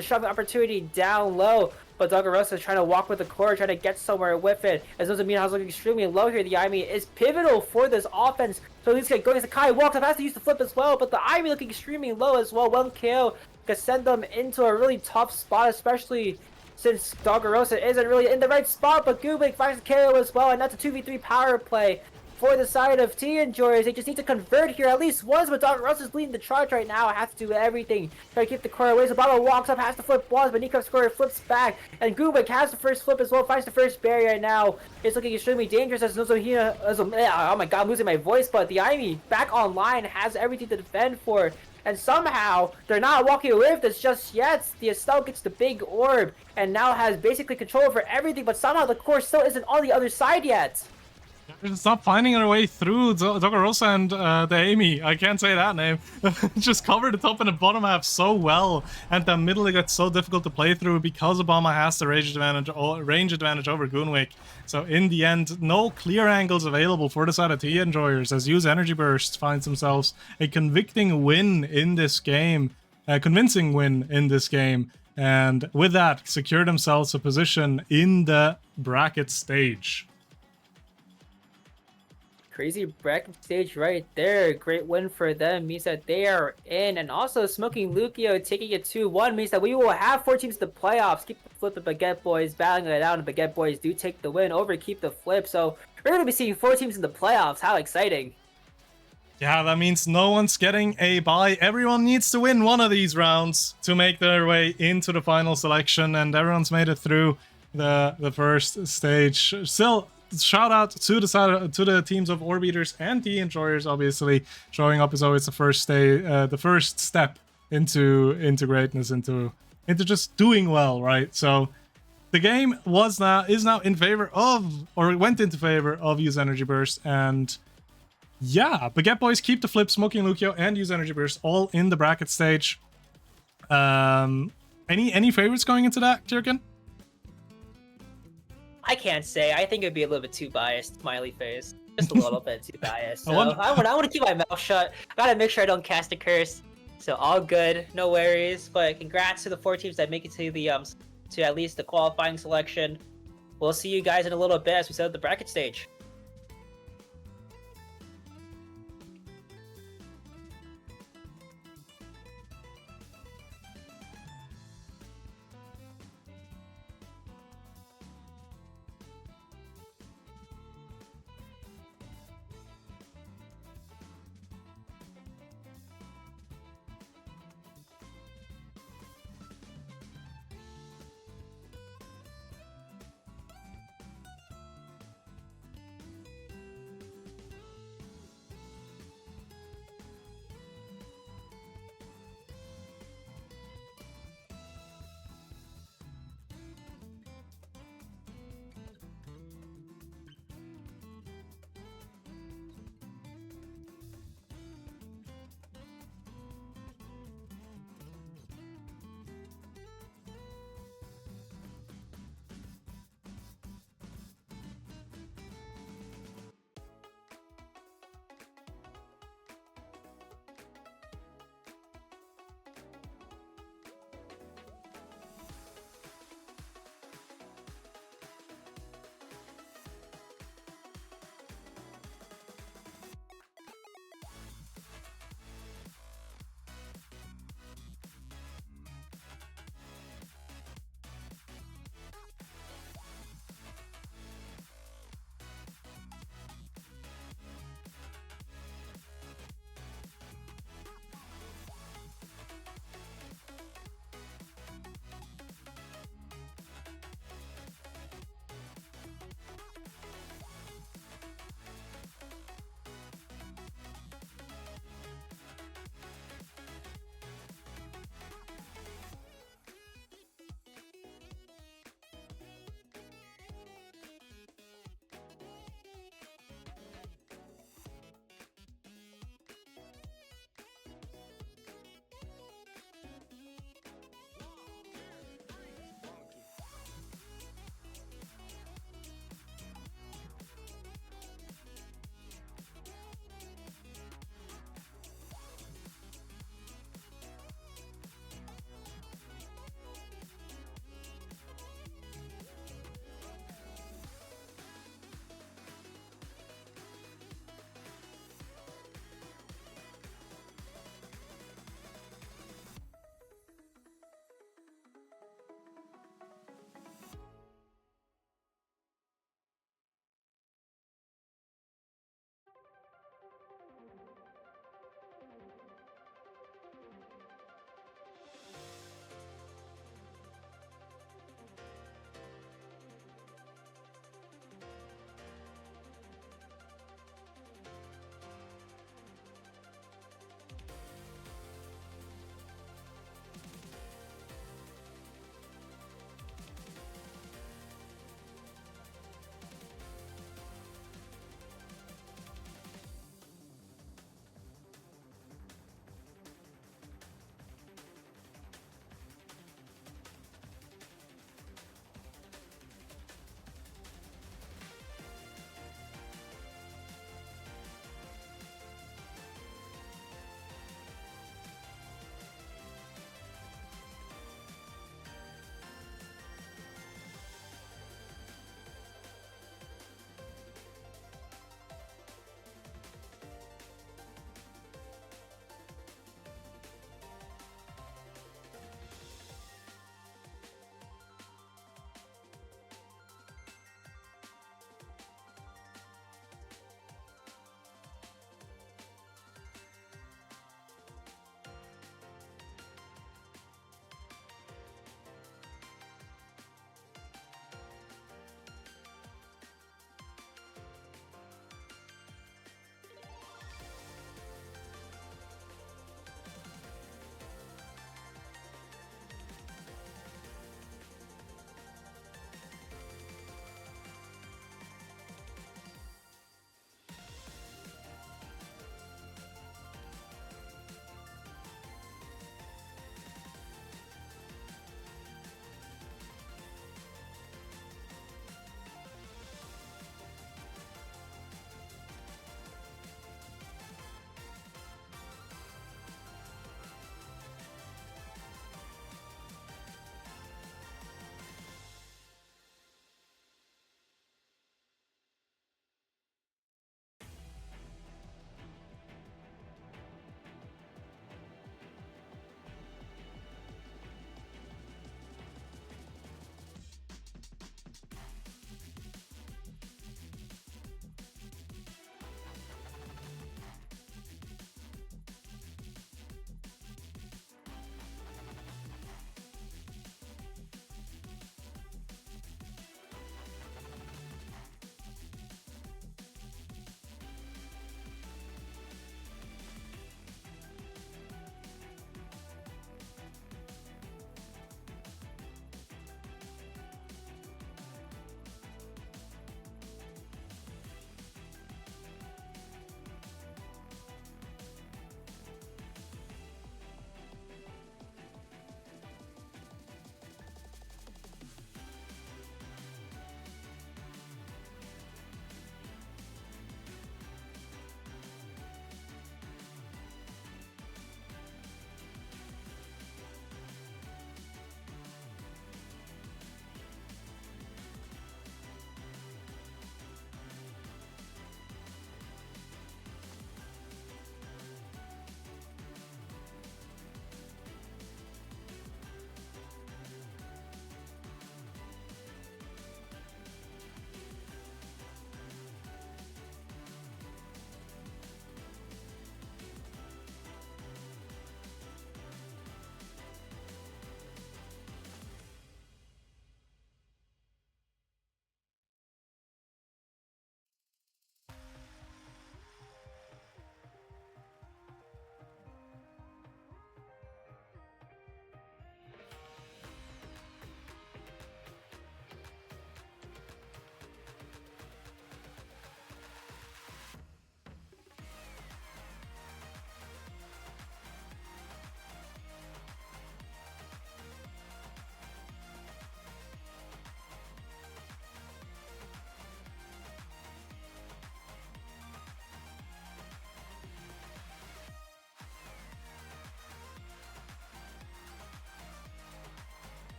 shoving opportunity down low. But Doggerosa is trying to walk with the core, trying to get somewhere with it. As Nozamina is looking extremely low here, the Ivy is pivotal for this offense. So at least get going as the Kai walks up, has to use the flip as well, but the Ivy looking extremely low as well. One KO could send them into a really tough spot, especially since Doggerosa isn't really in the right spot, but Goobik finds the KO as well, and that's a 2v3 power play for the side of T Enjoyers. They just need to convert here at least once, but Doggerosa's leading the charge right now. Has to do everything. Try to keep the core away. Zabala walks up, has to flip walls, but Nikov's score flips back. And Goobik has the first flip as well, finds the first barrier right now. It's looking extremely dangerous as Nozohina, oh my god, I'm losing my voice, but the Ivy back online has everything to defend for. And somehow, they're not walking away with this just yet. The Estelle gets the big orb and now has basically control over everything, but somehow the core still isn't on the other side yet. It's not finding their way through Doggerosa and the Amy. I can't say that name. Just cover the top and the bottom half so well, and the middle gets so difficult to play through because Obama has the range advantage over Goonwick. So in the end, no clear angles available for the side of T Enjoyers, as Use Energy Burst finds themselves a convincing win in this game, and with that secure themselves a position in the bracket stage. Crazy bracket stage right there. Great win for them. Means that they are in. And also Smoking Lucio taking it 2-1 means that we will have 4 teams in the playoffs. Keep the flip, the Baguette Boys battling it out, and Baguette Boys do take the win over Keep the Flip. So we're going to be seeing 4 teams in the playoffs. How exciting. Yeah, that means no one's getting a bye. Everyone needs to win one of these rounds to make their way into the final selection, and everyone's made it through the first stage. Still, shout out to the teams of Orbeaters and T Enjoyers. Obviously, showing up is always the first step into greatness, into just doing well, right? So the game is now in favor of, or went into favor of, Use Energy Burst, and yeah, Baguette Boys keep the flip, Smoking Lucio and Use Energy Burst all in the bracket stage. Any favorites going into that, Kirkin? I can't say. I think it'd be a little bit too biased. Smiley face. Just a little bit too biased. So I want to keep my mouth shut. I gotta make sure I don't cast a curse. So all good, no worries. But congrats to the 4 teams that make it to the to at least the qualifying selection. We'll see you guys in a little bit as we set up the bracket stage.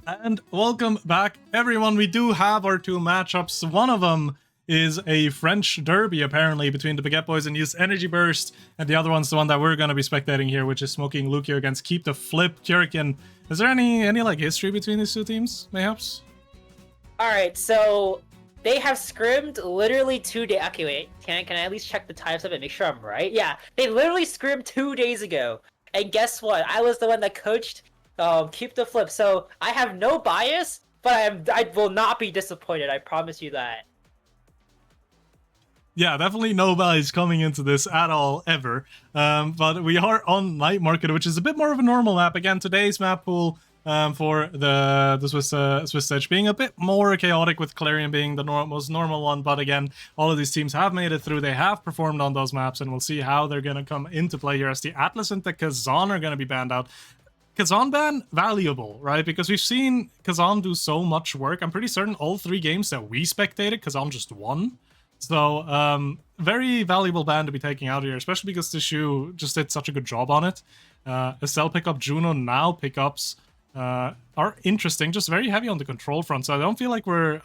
And welcome back, everyone. We do have our two matchups. One of them is a French derby, apparently, between the Baguette Boys and Use Energy Burst, and the other one's the one that we're going to be spectating here, which is Smoking Lucio against Keep the Flip Kyrikin. Is there any like history between these two teams, mayhaps? All right, so they have scrimmed literally 2 days. Okay, wait. Can I at least check the times of it and make sure I'm right? Yeah, they literally scrimmed 2 days ago. And guess what? I was the one that coached Keep the Flip. So I have no bias, but I will not be disappointed. I promise you that. Yeah, definitely no bias coming into this at all, ever. But we are on Night Market, which is a bit more of a normal map. Again, today's map pool for the Swiss stage being a bit more chaotic, with Clarion being the most normal one. But again, all of these teams have made it through. They have performed on those maps, and we'll see how they're going to come into play here as the Atlas and the Kazan are going to be banned out. Kazan ban, valuable, right? Because we've seen Kazan do so much work. I'm pretty certain all 3 games that we spectated, Kazan just won. So, very valuable ban to be taking out here, especially because the shoe just did such a good job on it. Estelle pickup, Juno now pickups are interesting, just very heavy on the control front. So I don't feel like we're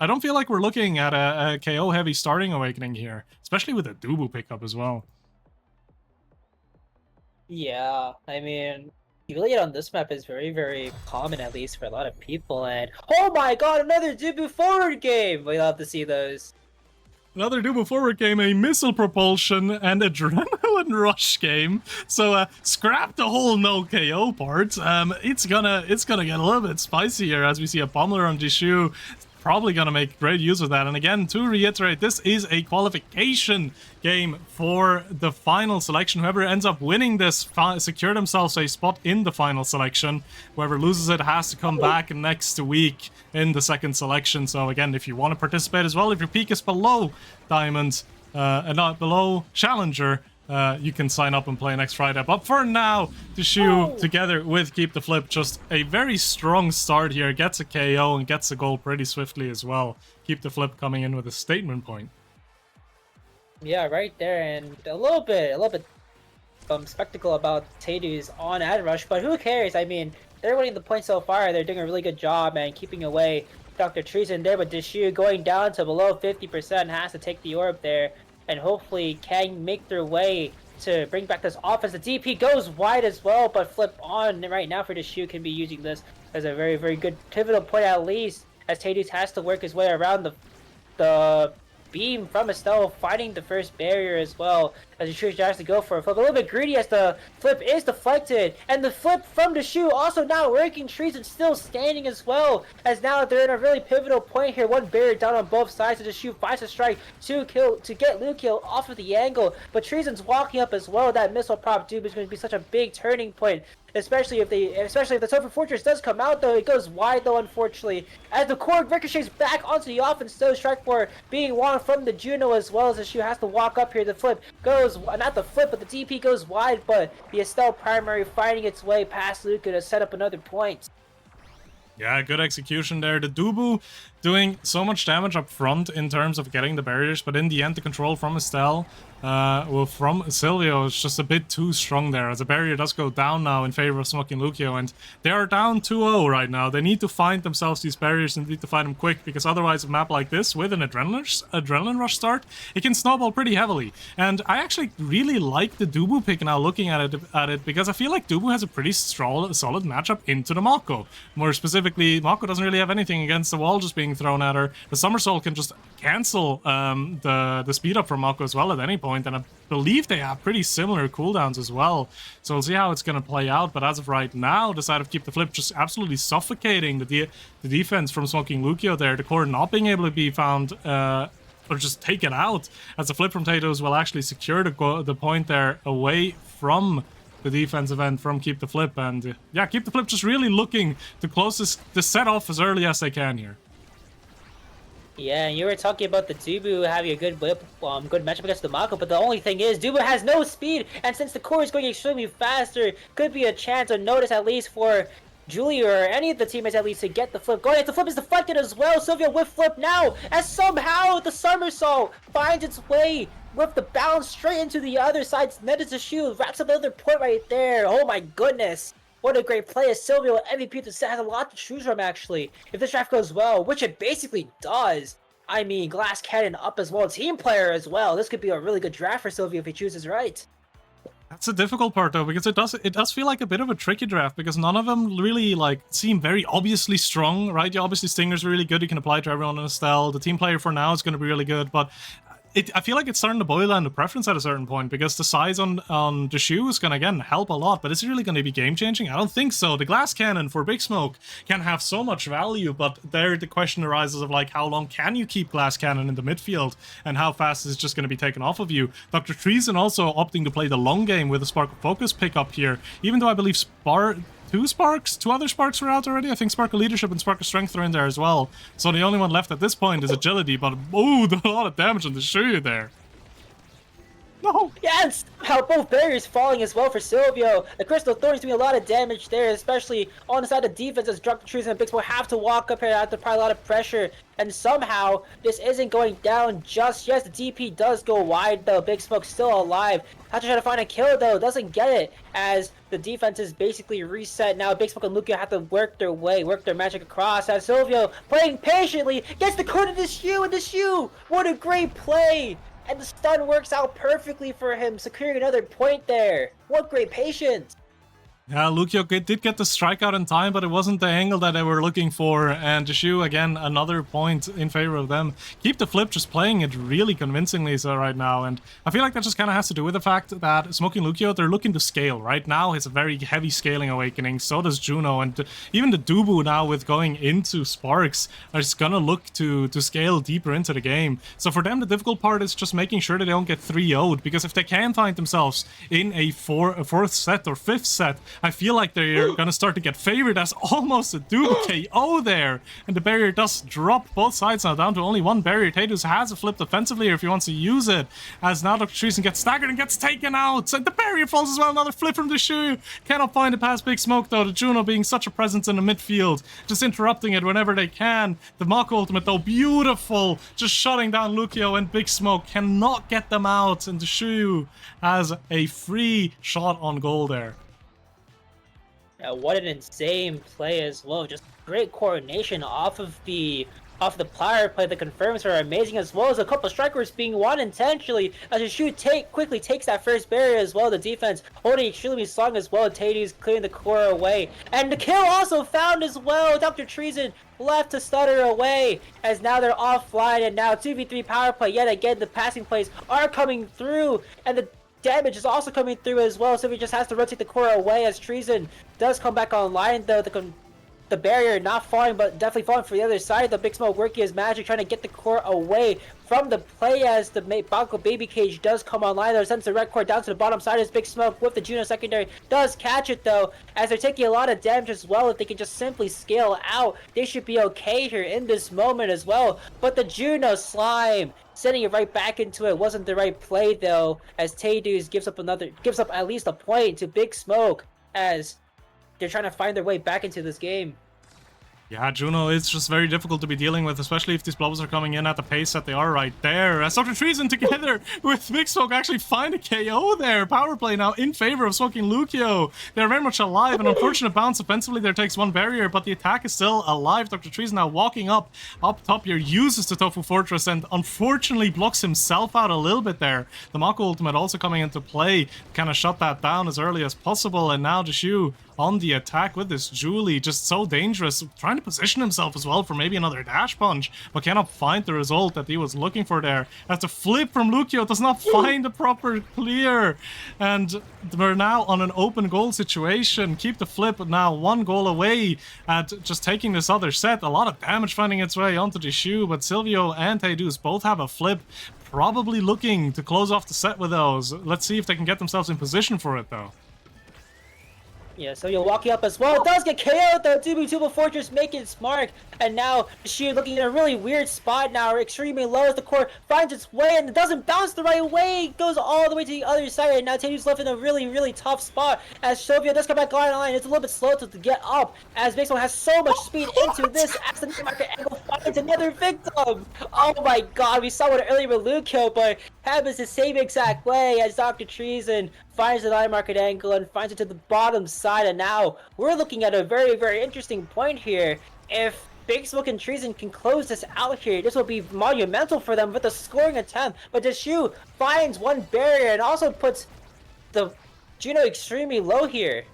looking at a KO heavy starting awakening here, especially with a Dubu pickup as well. Yeah, I mean, Juliet on this map is very, very common, at least for a lot of people. And oh my god, another Dubu forward game! We love to see those. Another Dubu forward game, a missile propulsion, and adrenaline rush game. So scrap the whole no KO part. It's gonna get a little bit spicier as we see a Pummeler on Jishu. Probably gonna make great use of that. And again, to reiterate, this is a qualification game for the final selection. Whoever ends up winning this secure themselves a spot in the final selection. Whoever loses it has to come back next week in the second selection. So again, if you want to participate as well, if your peak is below Diamond and not below Challenger, you can sign up and play next Friday. But for now, the shoe together with Keep the Flip, just a very strong start here. Gets a KO and gets a goal pretty swiftly as well. Keep the Flip coming in with a statement point. Yeah, right there, and a little bit spectacle about Tadu's on ad rush, but who cares? I mean, they're winning the point so far. They're doing a really good job and keeping away Dr. Treason there, but Dishu going down to below 50%, has to take the orb there, and hopefully can make their way to bring back this offense. The DP goes wide as well, but Flip on right now for Dishu can be using this as a very, very good pivotal point, at least, as Tadus has to work his way around the beam from Estelle, finding the first barrier as well, as Dishu tries to go for a flip. A little bit greedy as the flip is deflected, and the flip from Dishu also not working. Treason still standing as well, as now they're in a really pivotal point here. One barrier down on both sides, and Dishu finds a strike to get Lucio off of the angle, but Treason's walking up as well. That missile prop dupe is going to be such a big turning point. Especially if the Sofa Fortress does come out, though. It goes wide, though, unfortunately, as the Corp ricochets back onto the offense. So strike for being won from the Juno, as well, as she has to walk up here. The flip goes, not the flip, but the DP goes wide, but the Estelle primary finding its way past Luca to set up another point. Yeah, good execution there. The Dubu doing so much damage up front in terms of getting the barriers, but in the end, the control from Estelle, from Silvio is just a bit too strong there, as the barrier does go down now in favor of Smoking Lucio, and they are down 2-0 right now. They need to find themselves these barriers and need to find them quick, because otherwise a map like this with an adrenaline rush start, it can snowball pretty heavily. And I actually really like the Dubu pick now, looking at it, because I feel like Dubu has a pretty solid matchup into the Mako. More specifically, Mako doesn't really have anything against the wall just being thrown at her. The Somersault can just cancel the speed up from Mako as well at any point, and I believe they have pretty similar cooldowns as well. So we'll see how it's going to play out, but as of right now, the side of Keep the Flip just absolutely suffocating the defense from Smoking Lucio there. The core not being able to be found or just taken out, as the flip from Tatos will actually secure the point there away from the defensive end from Keep the Flip. And yeah, Keep the Flip just really looking to close the set off as early as they can here. Yeah, and you were talking about the Dubu having a good good matchup against the Mako, but the only thing is Dubu has no speed, and since the core is going extremely faster, could be a chance or notice at least for Julia or any of the teammates at least to get the flip going. The flip is deflected as well. Sylvia with flip now, as somehow the somersault finds its way with the bounce straight into the other side. Net is a shoe, wraps up another point right there. Oh my goodness. What a great play as Silvio MVP to has a lot to choose from actually. If this draft goes well, which it basically does. I mean, Glass Cannon up as well, team player as well. This could be a really good draft for Silvio if he chooses right. That's a difficult part though, because it does feel like a bit of a tricky draft, because none of them really like seem very obviously strong, right? Yeah, obviously Stinger's really good, you can apply to everyone in Estelle. The team player for now is going to be really good, but I feel like it's starting to boil down to preference at a certain point, because the size on the shoe is going to, again, help a lot, but is it really going to be game-changing? I don't think so. The glass cannon for Big Smoke can have so much value, but there the question arises of, like, how long can you keep glass cannon in the midfield, and how fast is it just going to be taken off of you? Dr. Treason also opting to play the long game with a Spark of Focus pick up here, even though I believe two other sparks were out already. I think Spark of Leadership and Spark of Strength are in there as well. So the only one left at this point is Agility, but oh, a lot of damage on the shoe there. No! Yeah, and somehow both barriers falling as well for Silvio. The Crystal Thorns doing a lot of damage there, especially on the side of defense as Dr. Treason and Big Smoke have to walk up here, have to apply a lot of pressure. And somehow, this isn't going down just yet. The DP does go wide though. Big Smoke's still alive. Have to try to find a kill though. Doesn't get it as the defense is basically reset. Now Big Smoke and Lucio have to work their magic across. As Silvio, playing patiently, gets the code of the shoe and the shoe. What a great play! And the stun works out perfectly for him, securing another point there. What great patience! Yeah, Lucio did get the strikeout in time, but it wasn't the angle that they were looking for. And Jishu, again, another point in favor of them. Keep the Flip just playing it really convincingly so right now. And I feel like that just kind of has to do with the fact that Smoking Lucio, they're looking to scale. Right now, it's a very heavy scaling awakening. So does Juno. And even the Dubu now with going into Sparks are just going to look to scale deeper into the game. So for them, the difficult part is just making sure that they don't get 3-0'd. Because if they can find themselves in a fourth set or fifth set, I feel like they're gonna start to get favored as almost a Dubu KO there. And the barrier does drop both sides now down to only one barrier. Tatus has a flip defensively if he wants to use it. As now Dr. Treason gets staggered and gets taken out. And the barrier falls as well. Another flip from the shoe. Cannot find it past Big Smoke though. The Juno being such a presence in the midfield. Just interrupting it whenever they can. The Mako ultimate though, beautiful. Just shutting down Lucio and Big Smoke. Cannot get them out. And the shoe has a free shot on goal there. Yeah, what an insane play as well. Just great coordination off of the player play. The confirms are amazing, as well as a couple of strikers being won intentionally as the shoot quickly takes that first barrier as well. The defense holding extremely strong as well. Tady's clearing the core away. And the kill also found as well. Dr. Treason left to stutter away as now they're offline, and now 2v3 power play yet again. The passing plays are coming through, and the damage is also coming through as well, so he just has to rotate the core away as Treason does come back online though. The barrier not falling, but definitely falling for the other side. The Big Smoke working his magic, trying to get the core away from the play as the Banco Baby Cage does come online. There sends the red core down to the bottom side as Big Smoke with the Juno secondary does catch it though, as they're taking a lot of damage as well. If they can just simply scale out, they should be okay here in this moment as well. But the Juno slime sending it right back into it wasn't the right play though, as Taydus gives up at least a point to Big Smoke as they're trying to find their way back into this game. Yeah, Juno is just very difficult to be dealing with, especially if these blows are coming in at the pace that they are right there. As Dr. Treason together with Big Smoke actually find a KO there. Power play now in favor of Smoking Lucio. They're very much alive. An unfortunate bounce offensively there takes one barrier, but the attack is still alive. Dr. Treason now walking up top here, uses the Tofu Fortress and unfortunately blocks himself out a little bit there. The Mako ultimate also coming into play, kind of shut that down as early as possible, and now Jishu on the attack with this Julie, just so dangerous, trying to position himself as well for maybe another dash punch, but cannot find the result that he was looking for there. As the flip from Lucio does not find the proper clear, and we're now on an open goal situation. Keep the flip now one goal away at just taking this other set. A lot of damage finding its way onto the shoe, but Silvio and Taydus both have a flip, probably looking to close off the set with those. Let's see if they can get themselves in position for it though. Yeah, so you're walking up as well. It does get KO'd though. Tubu Fortress making its mark. And now Sheer looking in a really weird spot now. Extremely low as the core finds its way and it doesn't bounce the right way. It goes all the way to the other side. And now Tady's left in a really, really tough spot. As Shovia does come back online. It's a little bit slow to get up. As Big Smoke has so much speed into this. As the market angle finds finds another victim! Oh my god, we saw one earlier with Lukio, but happens the same exact way as Dr. Treason finds the line market angle and finds it to the bottom side, and now we're looking at a very, very interesting point here. If Big Smoke and Treason can close this out here, this will be monumental for them with a scoring attempt, but Deshu finds one barrier and also puts the Juno extremely low here.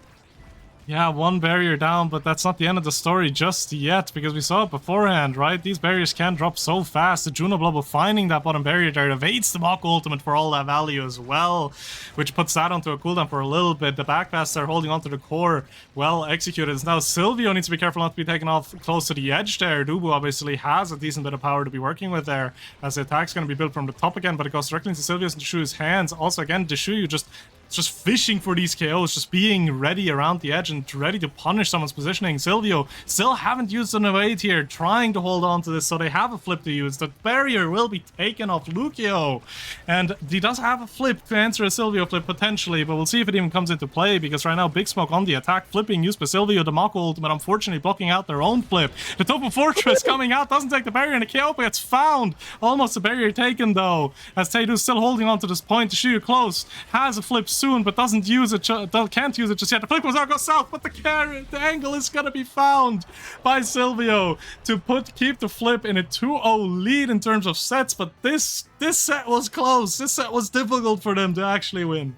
Yeah, one barrier down, but that's not the end of the story just yet, because we saw it beforehand, right? These barriers can drop so fast. The Juno Blubble finding that bottom barrier there evades the Mako ultimate for all that value as well, which puts that onto a cooldown for a little bit. The backpass there holding onto the core, well executed. Now Silvio needs to be careful not to be taken off close to the edge there. Dubu obviously has a decent bit of power to be working with there, as the attack's going to be built from the top again, but it goes directly into Silvio's and Deshu's hands. Also, again, Deshu, you just fishing for these KOs, just being ready around the edge and ready to punish someone's positioning. Silvio still haven't used an evade here, trying to hold on to this, so they have a flip to use. The barrier will be taken off Lukio, and he does have a flip to answer a Silvio flip potentially, but we'll see if it even comes into play, because right now Big Smoke on the attack, flipping used by Silvio, the Mako ultimate unfortunately blocking out their own flip. The Topo Fortress coming out, doesn't take the barrier, and the KO gets found. Almost a barrier taken though, as Teidu's still holding on to this point. Deshu close, has a flip soon, but doesn't use it, can't use it just yet. The flip goes out, goes south, but the angle is gonna be found by Silvio to keep the flip in a 2-0 lead in terms of sets, but this set was close. This set was difficult for them to actually win.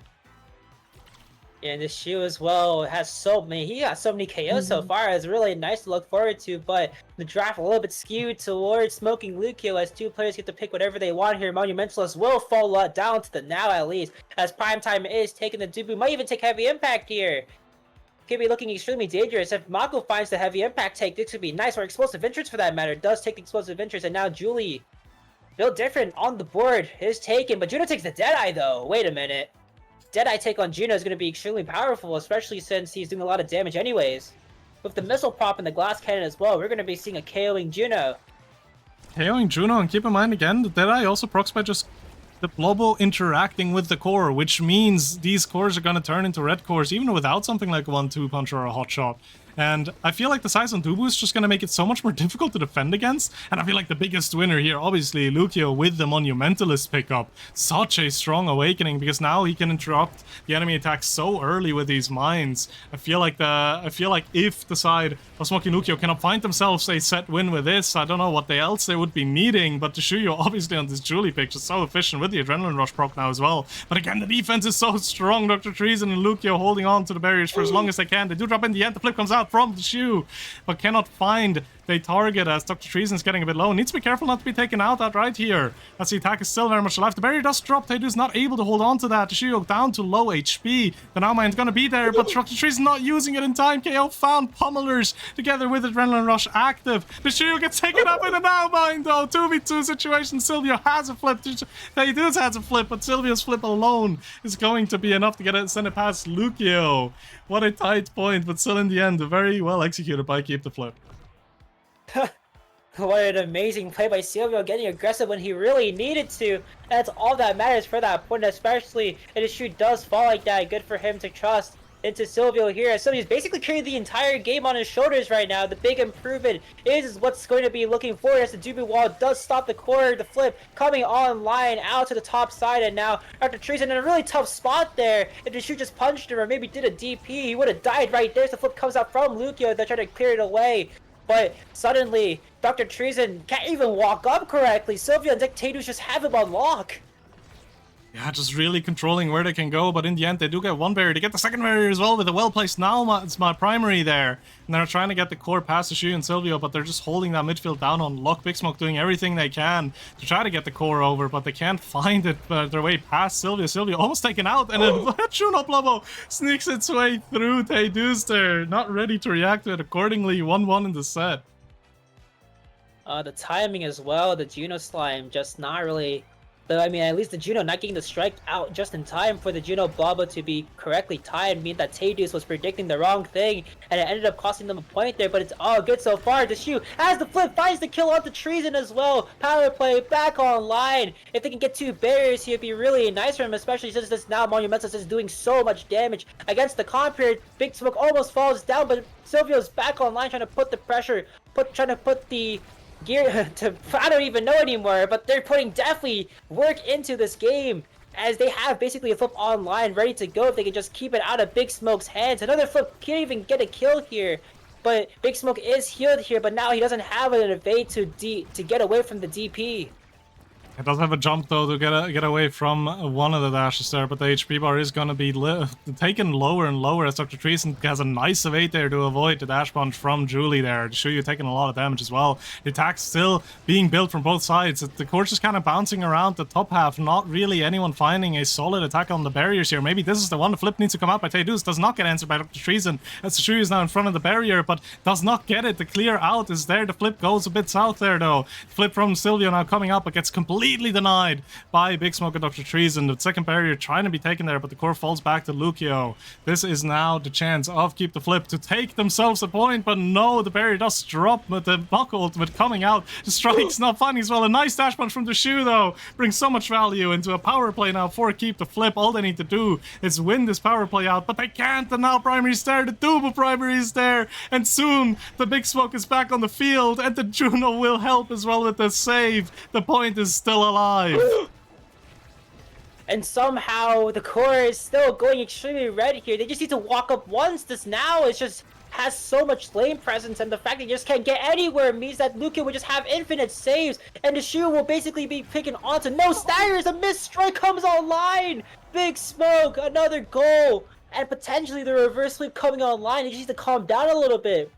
Yeah, and Deshu as well has he got so many KOs so far. It's really nice to look forward to, but the draft a little bit skewed towards smoking Lukio as two players get to pick whatever they want here. Monumentalist will fall down to the now at least, as Primetime is taking the Dubu, might even take heavy impact here. Could be looking extremely dangerous. If Mako finds the heavy impact take, this could be nice, or explosive interest for that matter, does take explosive interest, and now Julie, built different on the board, is taken, but Juno takes the Deadeye though. Wait a minute. Deadeye take on Juno is going to be extremely powerful, especially since he's doing a lot of damage anyways. With the missile prop and the glass cannon as well, we're going to be seeing a KOing Juno. KOing Juno, and keep in mind again, the Deadeye also procs by just the Blobo interacting with the core, which means these cores are going to turn into red cores, even without something like a 1-2 punch or a hot shot. And I feel like the size on Dubu is just going to make it so much more difficult to defend against. And I feel like the biggest winner here, obviously, Lukio with the Monumentalist pickup. Such a strong awakening, because now he can interrupt the enemy attacks so early with these mines. I feel like if the side of Smoky Lukio cannot find themselves a set win with this, I don't know what else they would be needing. But Shuyo, obviously, on this Julie pick, just so efficient with the Adrenaline Rush proc now as well. But again, the defense is so strong. Dr. Treason and Lukio holding on to the barriers for as long as they can. They do drop in the end. The flip comes out from the shoe, but cannot find the target as Dr. Treason is getting a bit low. Needs to be careful not to be taken out outright here, as the attack is still very much alive. The barrier does drop. Teidu's not able to hold on to that. The Shio down to low HP. The Now Mind's gonna be there, but Dr. Treason not using it in time. KO found Pummelers together with Adrenaline Rush active. The Shio gets taken up in the Now Mind though. 2v2 situation. Silvio has a flip. Teidu's has a flip, but Silvio's flip alone is going to be enough to get it, send it past Lukio. What a tight point, but still in the end, very well executed by Keep the Flip. What an amazing play by Silvio, getting aggressive when he really needed to. That's all that matters for that point, especially if his shoot does fall like that. Good for him to trust into Silvio here, as Silvio's basically carrying the entire game on his shoulders right now. The big improvement is what's going to be looking forward, as the Dubu wall does stop the core, the flip coming online out to the top side, and now Dr. Treason in a really tough spot there. If the shoot just punched him or maybe did a DP, he would have died right there. So the flip comes out from Lukio. They're trying to clear it away, but suddenly Dr. Treason can't even walk up correctly. Silvio and Dictators just have him on lock. Yeah, just really controlling where they can go, but in the end they do get one barrier. They get the second barrier as well with a well-placed Now. It's my primary there. And they're trying to get the core past the Shu and Silvio, but they're just holding that midfield down on lock. Big Smoke doing everything they can to try to get the core over, but they can't find it their way past Silvio. Silvio almost taken out, and then Juno Blobo sneaks its way through. Teidu's there, not ready to react to it accordingly. 1-1 in the set. The timing as well, the Juno Slime just not really... I mean, at least the Juno not getting the strike out just in time for the Juno Blubber to be correctly timed, mean that Teidu's was predicting the wrong thing, and it ended up costing them a point there, but it's all good so far. The Shu, as the flip, finds the kill on the Treason as well. Power play back online. If they can get 2 barriers here, it'd be really nice for him, especially since this now Monumentalist is doing so much damage against the comp here. Big Smoke almost falls down, but Silvio's back online trying to put the pressure, trying to put the gear to, I don't even know anymore, but they're putting definitely work into this game, as they have basically a flip online ready to go if they can just keep it out of Big Smoke's hands. Another flip can't even get a kill here, but Big Smoke is healed here, but now he doesn't have an evade to get away from the DP. It does have a jump though to get away from one of the dashes there, but the HP bar is going to be taken lower and lower as Dr. Treason has a nice evade there to avoid the dash punch from Julie there. Shuyu taking a lot of damage as well. The attack's still being built from both sides. The course is kind of bouncing around the top half, not really anyone finding a solid attack on the barriers here. Maybe this is the one. The flip needs to come out by TaeDeuce. Does not get answered by Dr. Treason as Shuyu is now in front of the barrier, but does not get it. The clear out is there. The flip goes a bit south there though. Flip from Silvio now coming up, but gets completely denied by Big Smoke and Dr. Treason. The second barrier trying to be taken there, but the core falls back to Lucio. This is now the chance of Keep the Flip to take themselves a point, but no, the barrier does drop with the buck ultimate coming out. The strike's not finding as well. A nice dash punch from the Shu though brings so much value into a power play now for Keep the Flip. All they need to do is win this power play out, but they can't, and now primary's there, the double primary is there, and soon the Big Smoke is back on the field, and the Juno will help as well with the save. The point is still alive. And somehow the core is still going extremely red here. They just need to walk up once. This now is just has so much lane presence, and the fact that you just can't get anywhere means that Lucio will just have infinite saves, and the Shu will basically be picking onto no staggers. A missed strike comes online. Big Smoke, another goal, and potentially the reverse sweep coming online. They just need to calm down a little bit.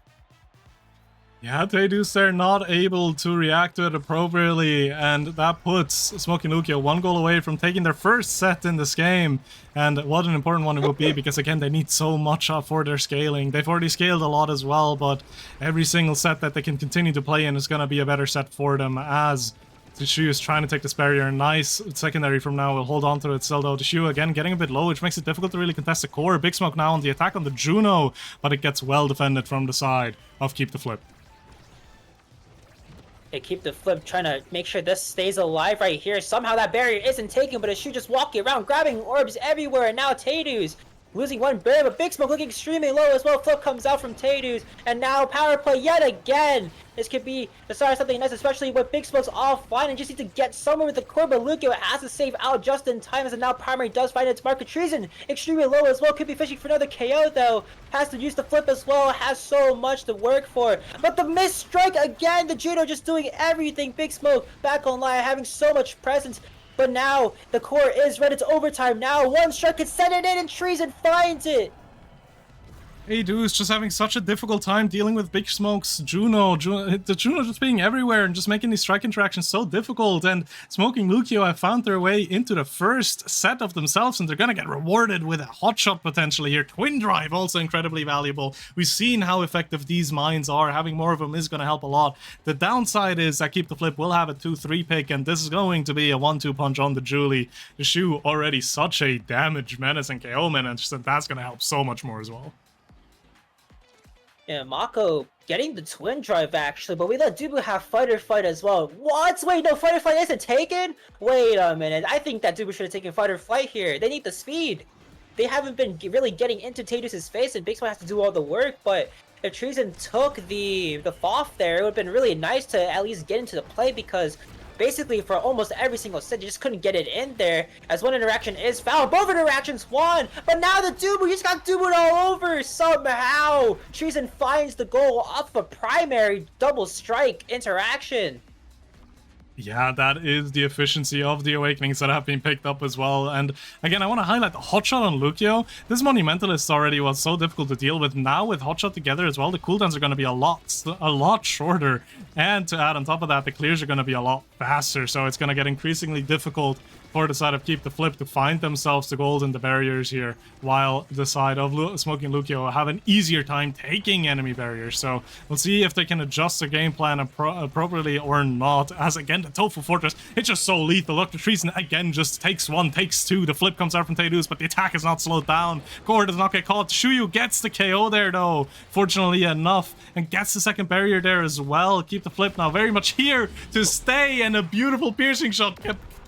Yeah, TaeDeuce, they're not able to react to it appropriately, and that puts Smoky Lucio one goal away from taking their first set in this game. And what an important one it will be, because again, they need so much for their scaling. They've already scaled a lot as well, but every single set that they can continue to play in is going to be a better set for them, as the Shu is trying to take this barrier. Nice secondary from now. We'll hold on to it still though. The Shu again getting a bit low, which makes it difficult to really contest the core. Big Smoke now on the attack on the Juno, but it gets well defended from the side of Keep the Flip. They keep the flip, trying to make sure this stays alive right here. Somehow that barrier isn't taken, but a Shu just walking around, grabbing orbs everywhere, and now TaeDeuce losing one barrier, but Big Smoke looking extremely low as well. Flip comes out from TaeDeuce, and now power play yet again. This could be the start of something nice, especially with Big Smoke's offline and just need to get somewhere with the core, but Lucio has to save out just in time, as now primary does find its market. Treason extremely low as well, could be fishing for another KO though. Has to use the flip as well, has so much to work for. But the missed strike again, the Juno just doing everything. Big Smoke back online, having so much presence. But now the core is ready to overtime. Now one strike could send it in, and Treason finds it. TaeDeuce just having such a difficult time dealing with Big Smoke's Juno. The Juno just being everywhere and just making these strike interactions so difficult. And Smoking Lucio have found their way into the first set of themselves, and they're gonna get rewarded with a hot shot potentially here. Twin Drive also incredibly valuable. We've seen how effective these mines are. Having more of them is gonna help a lot. The downside is that Keep the Flip will have a 2-3 pick, and this is going to be a 1-2 punch on the Julie. The Shu already such a damage menace and KO menace, and that's gonna help so much more as well. Yeah, Mako getting the twin drive actually, but we let Dubu have fighter fight as well. What? Wait, no, fighter fight isn't taken? Wait a minute, I think that Dubu should have taken fighter flight here. They need the speed. They haven't been really getting into TaeDeuce's face, and Big Smoke has to do all the work, but if Treason took the FOF there, it would have been really nice to at least get into the play, because basically for almost every single set, you just couldn't get it in there, as one interaction is fouled. Both interactions won, but now the Dubu, he's got Dubu all over somehow. Treason finds the goal off a primary double strike interaction. Yeah, that is the efficiency of the Awakenings that have been picked up as well. And again, I want to highlight the hotshot on Lucio. This Monumentalist already was so difficult to deal with. Now with hotshot together as well, the cooldowns are going to be a lot shorter. And to add on top of that, the clears are going to be a lot faster. So it's going to get increasingly difficult for the side of Keep the Flip to find themselves the gold in the barriers here, while the side of Smoking Lucio have an easier time taking enemy barriers. So we'll see if they can adjust their game plan appropriately or not, as again the Tofu Fortress, it's just so lethal. Look, the Treason again just takes one, takes two. The flip comes out from TaeDeuce, but the attack is not slowed down. Gore does not get caught. Shuyu gets the KO there though, fortunately enough, and gets the second barrier there as well. Keep the Flip now very much here to stay, and a beautiful piercing shot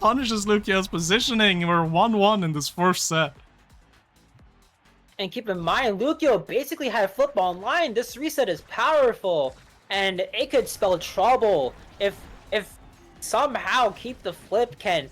punishes Lucio's positioning. We're 1-1 in this first set. And keep in mind, Lucio basically had flip online. This reset is powerful, and it could spell trouble if somehow Keep the Flip can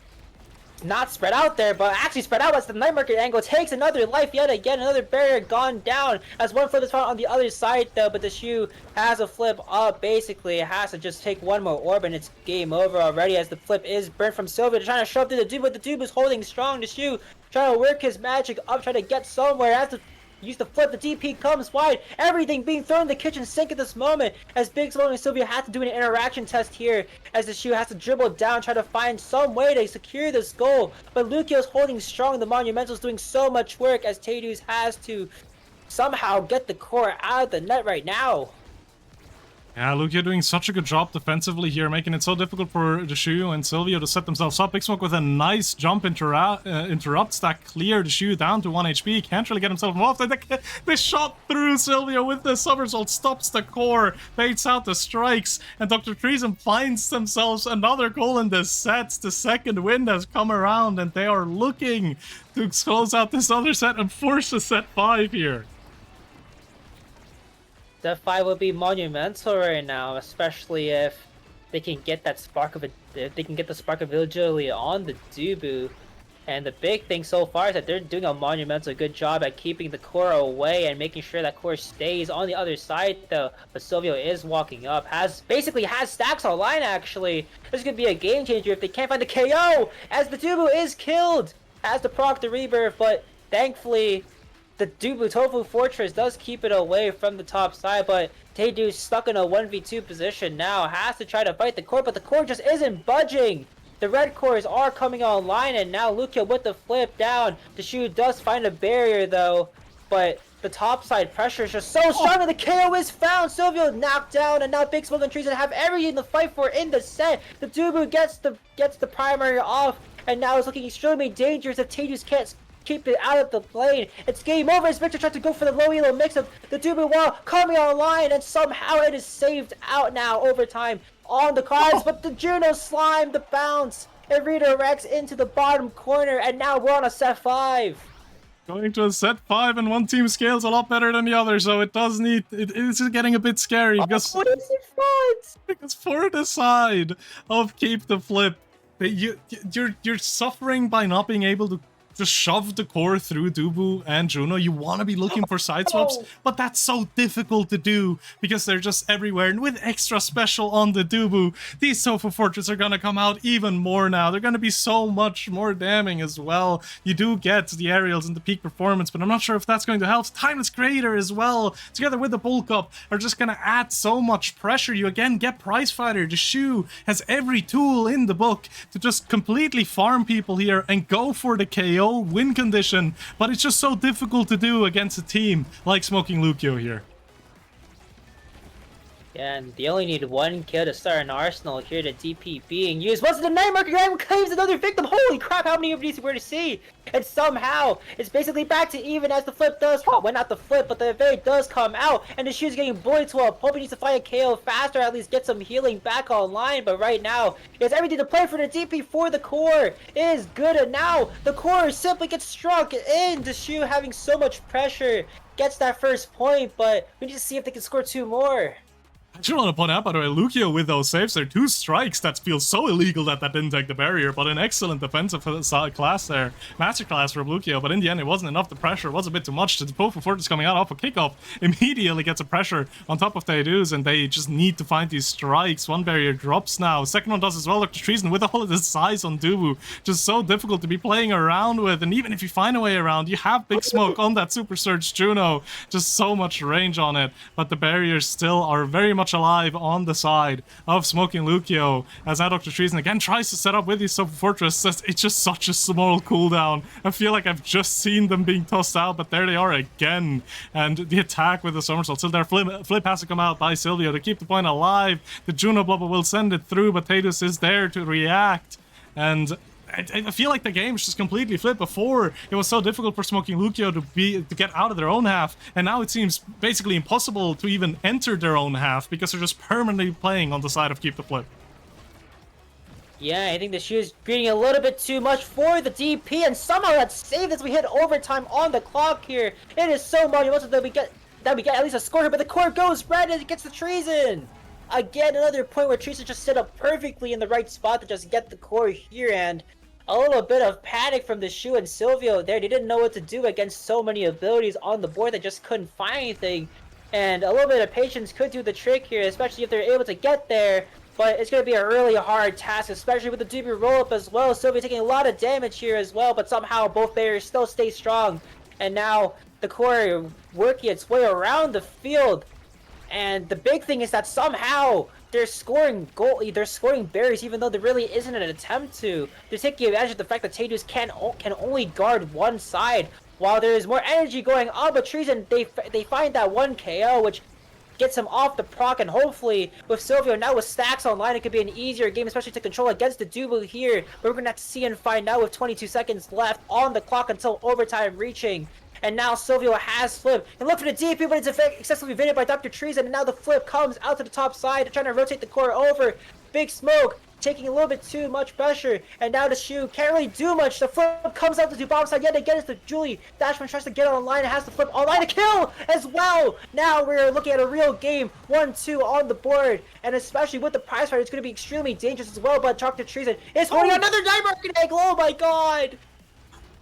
not spread out there, but actually spread out as the Night Market angle takes another life yet again. Another barrier gone down as one flip is found on the other side though, but the Shu has a flip up. Basically, it has to just take one more orb and it's game over already as the flip is burnt from Sylvia. They're trying to shove through the Dubu, but the Dubu is holding strong. The Shu trying to work his magic up, trying to get somewhere. Has to use the flip, the DP comes wide, everything being thrown in the kitchen sink at this moment as Big Smoke and Sylvia have to do an interaction test here as the Shu has to dribble down, try to find some way to secure this goal, but Lucio is holding strong. The Monumental is doing so much work as Tadus has to somehow get the core out of the net right now. Yeah, Lucio doing such a good job defensively here, making it so difficult for the Shu and Silvio to set themselves up. Big Smoke with a nice jump interrupts that clear the Shu down to 1 HP. Can't really get himself involved. The shot through Silvio with the somersault stops the core, baits out the strikes, and Dr. Treason finds themselves another goal in this set. The second wind has come around, and they are looking to close out this other set and force a set 5 here. That 5 will be monumental right now, especially if they can get that spark of agility on the Dubu. And the big thing so far is that they're doing a monumental good job at keeping the core away and making sure that core stays on the other side though. But Silvio is walking up, basically has stacks online actually. This could be a game changer if they can't find the KO as the Dubu is killed. Has to proc the rebirth, but thankfully the Dubu Tofu Fortress does keep it away from the top side, but Taedu's stuck in a 1v2 position now. Has to try to fight the core, but the core just isn't budging. The red cores are coming online, and now Lucio with the flip down. The Shu does find a barrier though, but the top side pressure is just so strong, and the KO is found. Silvio knocked down, and now Big Smoke and Treason have everything to fight for in the set. The Dubu gets the primary off, and now it's looking extremely dangerous if Taedus can't keep it out of the lane. It's game over as Victor tries to go for the low elo mix-up. The Dubu wall coming online, and somehow it is saved out now overtime on the cards, but the Juno slime, the bounce, it redirects into the bottom corner, and now we're on a set 5. Going to a set 5, and one team scales a lot better than the other, so it does need... It is getting a bit scary, because... What is it for? Because for the side of Keep the Flip, you're suffering by not being able to just shove the core through Dubu and Juno. You want to be looking for side swaps, but that's so difficult to do because they're just everywhere. And with extra special on the Dubu, these Tofu Fortress are going to come out even more now. They're going to be so much more damning as well. You do get the aerials and the peak performance, but I'm not sure if that's going to help. Timeless Creator as well, together with the Bulk Up, are just going to add so much pressure. You again get Prize Fighter. The Shu has every tool in the book to just completely farm people here and go for the KO win condition, but it's just so difficult to do against a team like Smoking Lucio here. Yeah, and they only need one kill to start an arsenal here. The DP being used. Once the Night Market Dragon claims another victim. Holy crap, how many of these were to see? And somehow, it's basically back to even as the flip does come. Well, not the flip, but the evade does come out. And the Shu's getting bullied to a pulp. He needs to find a KO faster, at least get some healing back online. But right now, he has everything to play for. The DP for the core is good. And now, the core simply gets struck in. The Shu having so much pressure gets that first point, but we need to see if they can score 2 more. I just want to point out, by the way, Lucio with those saves, there are 2 strikes that feel so illegal that didn't take the barrier, but an excellent defensive class there. Masterclass for Lucio, but in the end it wasn't enough. The pressure was a bit too much. The Tofu Fortress coming out off a kickoff immediately gets a pressure on top of Taedus, and they just need to find these strikes. One barrier drops now. Second one does as well. Dr. Treason with all of this size on Dubu. Just so difficult to be playing around with, and even if you find a way around, you have Big Smoke on that Super Surge Juno. Just so much range on it, but the barriers still are very much alive on the side of Smoking Lucio, as now Dr. Treason again tries to set up with his Tofu Fortress. It's just such a small cooldown. I feel like I've just seen them being tossed out, but there they are again. And the attack with the somersault. Still their flip has to come out by Silvio to keep the point alive. The Juno Blubber will send it through, but Taedus is there to react. And I feel like the game's just completely flipped. Before, it was so difficult for Smoking Lucio to get out of their own half, and now it seems basically impossible to even enter their own half because they're just permanently playing on the side of Keep the Flip. Yeah, I think the Shu is greeting a little bit too much for the DP, and somehow that saved as we hit overtime on the clock here. It is so monumental that we get at least a score here, but the core goes red and it gets the Treason. again, another point where Teresa just set up perfectly in the right spot to just get the core here, and a little bit of panic from the Shu and Silvio there. They didn't know what to do against so many abilities on the board. They just couldn't find anything. And a little bit of patience could do the trick here, especially if they're able to get there. But it's going to be a really hard task, especially with the Doobie roll-up as well. Silvio taking a lot of damage here as well, but somehow both barriers still stay strong. And now the core working its way around the field. And the big thing is that somehow they're scoring they're scoring berries, even though there really isn't an attempt to. They're taking advantage of the fact that Teidus can only guard one side, while there is more energy going on. But Treason, they find that one KO, which gets him off the proc, and hopefully with Silvio now with stacks online, it could be an easier game, especially to control against the Dubu here. But we're gonna have to see and find out with 22 seconds left on the clock until overtime reaching. And now Silvio has flip. And look for the DP, but it's excessively evaded by Dr. Treason. And now the flip comes out to the top side, trying to rotate the core over. Big Smoke taking a little bit too much pressure. And now the Shu can't really do much. The flip comes out to do bomb side yet again as the Julie Dashman tries to get online and has the flip online to kill as well. Now we're looking at a real game. 1-2 on the board. And especially with the prize fight, it's going to be extremely dangerous as well. But Dr. Treason is holding another Night Market Egg. Oh my god.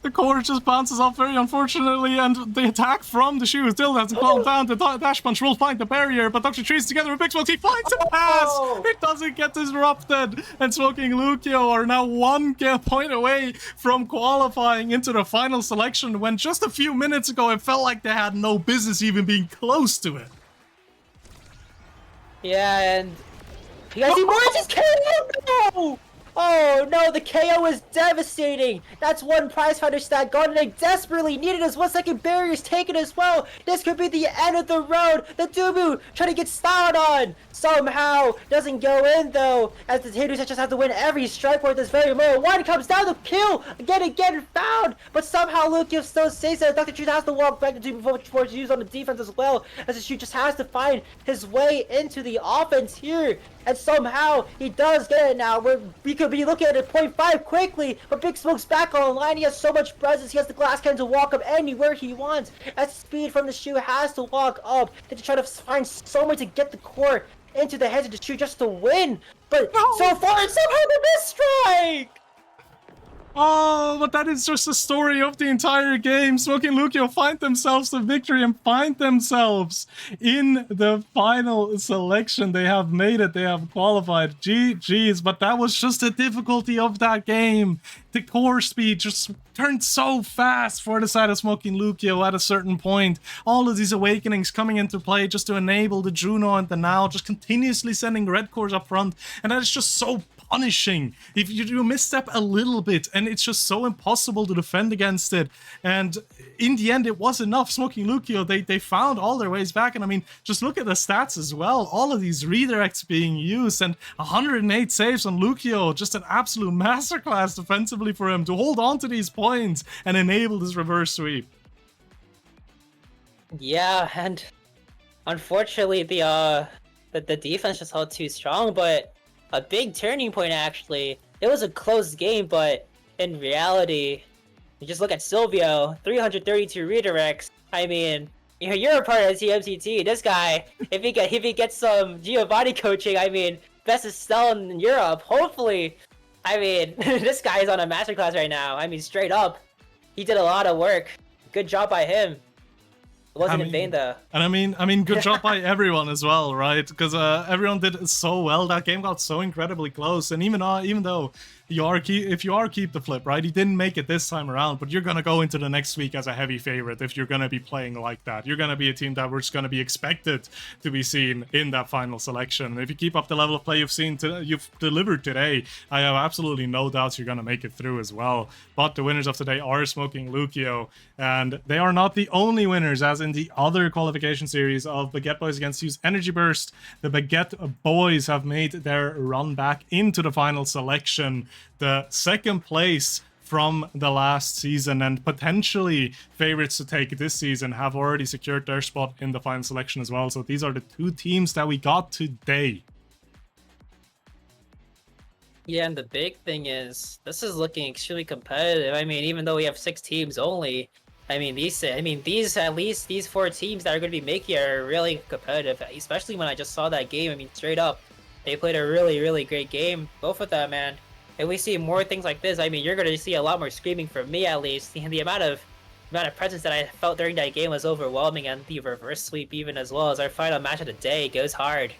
The core just bounces off very unfortunately, and the attack from the Shu still has to calm down. The dash punch will find the barrier, but Dr. Trees together with Big Smoke, he finds a pass! It doesn't get disrupted, and Smoking Lucio are now 1 point away from qualifying into the final selection, when just a few minutes ago it felt like they had no business even being close to it. Yeah, and you guys see more just KO! Oh no, the KO is devastating. That's one prize fighter stat gone, and they desperately needed as 1 second barrier is taken as well. This could be the end of the road. The Dubu trying to get styled on. Somehow doesn't go in though, as the Taters just have to win every strike for this very moment. One comes down to kill, again found, but somehow Lucio still stays there. Dr. Truth has to walk back to Dubu before it's used on the defense as well, as the Shoot just has to find his way into the offense here. And somehow he does get it now. We could be looking at a 0.5 quickly, but Big Smoke's back online. He has so much presence. He has the glass cannon to walk up anywhere he wants. As speed from the Shu has to walk up. They try to find so much to get the core into the heads of the Shu just to win. But so far, it's somehow the missed strike. Oh, but that is just the story of the entire game. Smoking Lucio find themselves the victory and find themselves in the final selection. They have made it. They have qualified. GG's, but that was just the difficulty of that game. The core speed just turned so fast for the side of Smoking Lucio at a certain point. All of these awakenings coming into play just to enable the Juno and the Now, just continuously sending red cores up front. And that is just so punishing if you misstep a little bit, and it's just so impossible to defend against it. And in the end, it was enough. Smoking Lucio, they found all their ways back. And I mean, just look at the stats as well. All of these redirects being used, and 108 saves on Lucio. Just an absolute masterclass defensively for him to hold on to these points and enable this reverse sweep. Yeah, and unfortunately the defense just held too strong, but a big turning point actually. It was a close game, but in reality, you just look at Silvio, 332 redirects. I mean, you're a part of TMCT. This guy, if he gets some Giovanni coaching, I mean, best is still in Europe. Hopefully, I mean, this guy is on a masterclass right now. I mean, straight up, he did a lot of work. Good job by him. It wasn't in vain though. And I mean, good job by everyone as well, right? Because everyone did so well. That game got so incredibly close. And even though if you are keep the flip, right? You didn't make it this time around, but you're gonna go into the next week as a heavy favorite if you're gonna be playing like that. You're gonna be a team that we're just gonna be expected to be seen in that final selection. If you keep up the level of play you've delivered today, I have absolutely no doubts you're gonna make it through as well. But the winners of today are Smoking Lucio, and they are not the only winners, as in the other qualification series of Baguette Boys against Fuse Energy Burst. The Baguette Boys have made their run back into the final selection. The second place from the last season and potentially favorites to take this season have already secured their spot in the final selection as well. So these are the two teams that we got today. Yeah, and the big thing is, this is looking extremely competitive. I mean, even though we have 6 teams only, I mean, at least these 4 teams that are going to be making it are really competitive. Especially when I just saw that game. I mean, straight up, they played a really great game. Both of them, man. If we see more things like this, I mean, you're going to see a lot more screaming from me at least. The amount of presence that I felt during that game was overwhelming, and the reverse sweep even as well as our final match of the day goes hard.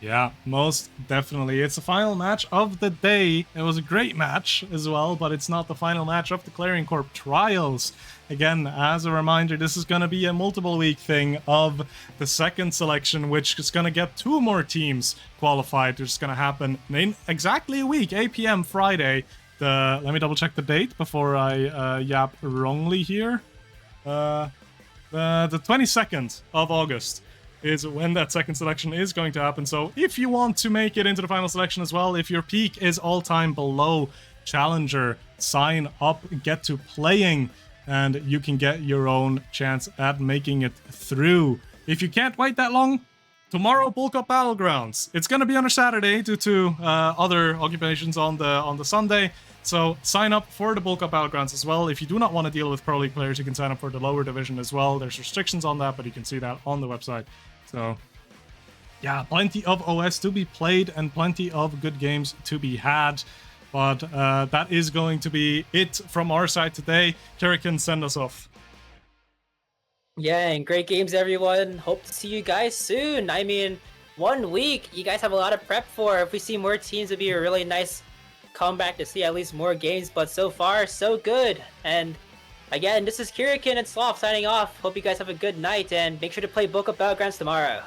Yeah, most definitely. It's the final match of the day. It was a great match as well, but it's not the final match of the Clarion Corp Trials. Again, as a reminder, this is going to be a multiple week thing of the second selection, which is going to get 2 more teams qualified. It's going to happen in exactly a week, 8 p.m. Friday. Let me double check the date before I yap wrongly here. The 22nd of August is when that second selection is going to happen. So if you want to make it into the final selection as well, if your peak is all-time below Challenger, sign up, get to playing, and you can get your own chance at making it through. If you can't wait that long, tomorrow Bulk Up Battlegrounds. It's going to be on a Saturday due to other occupations on the Sunday. So sign up for the Bulk Up Battlegrounds as well. If you do not want to deal with Pro League players, you can sign up for the lower division as well. There's restrictions on that, but you can see that on the website. So yeah, plenty of OS to be played and plenty of good games to be had. But that is going to be it from our side today. Clarion, send us off. Yeah, and great games, everyone. Hope to see you guys soon. I mean, 1 week, you guys have a lot of prep for. If we see more teams, it'd be a really nice comeback to see at least more games. But so far, so good. And again, this is Clarion and Sloth signing off. Hope you guys have a good night, and make sure to play Bulk Up Battlegrounds tomorrow.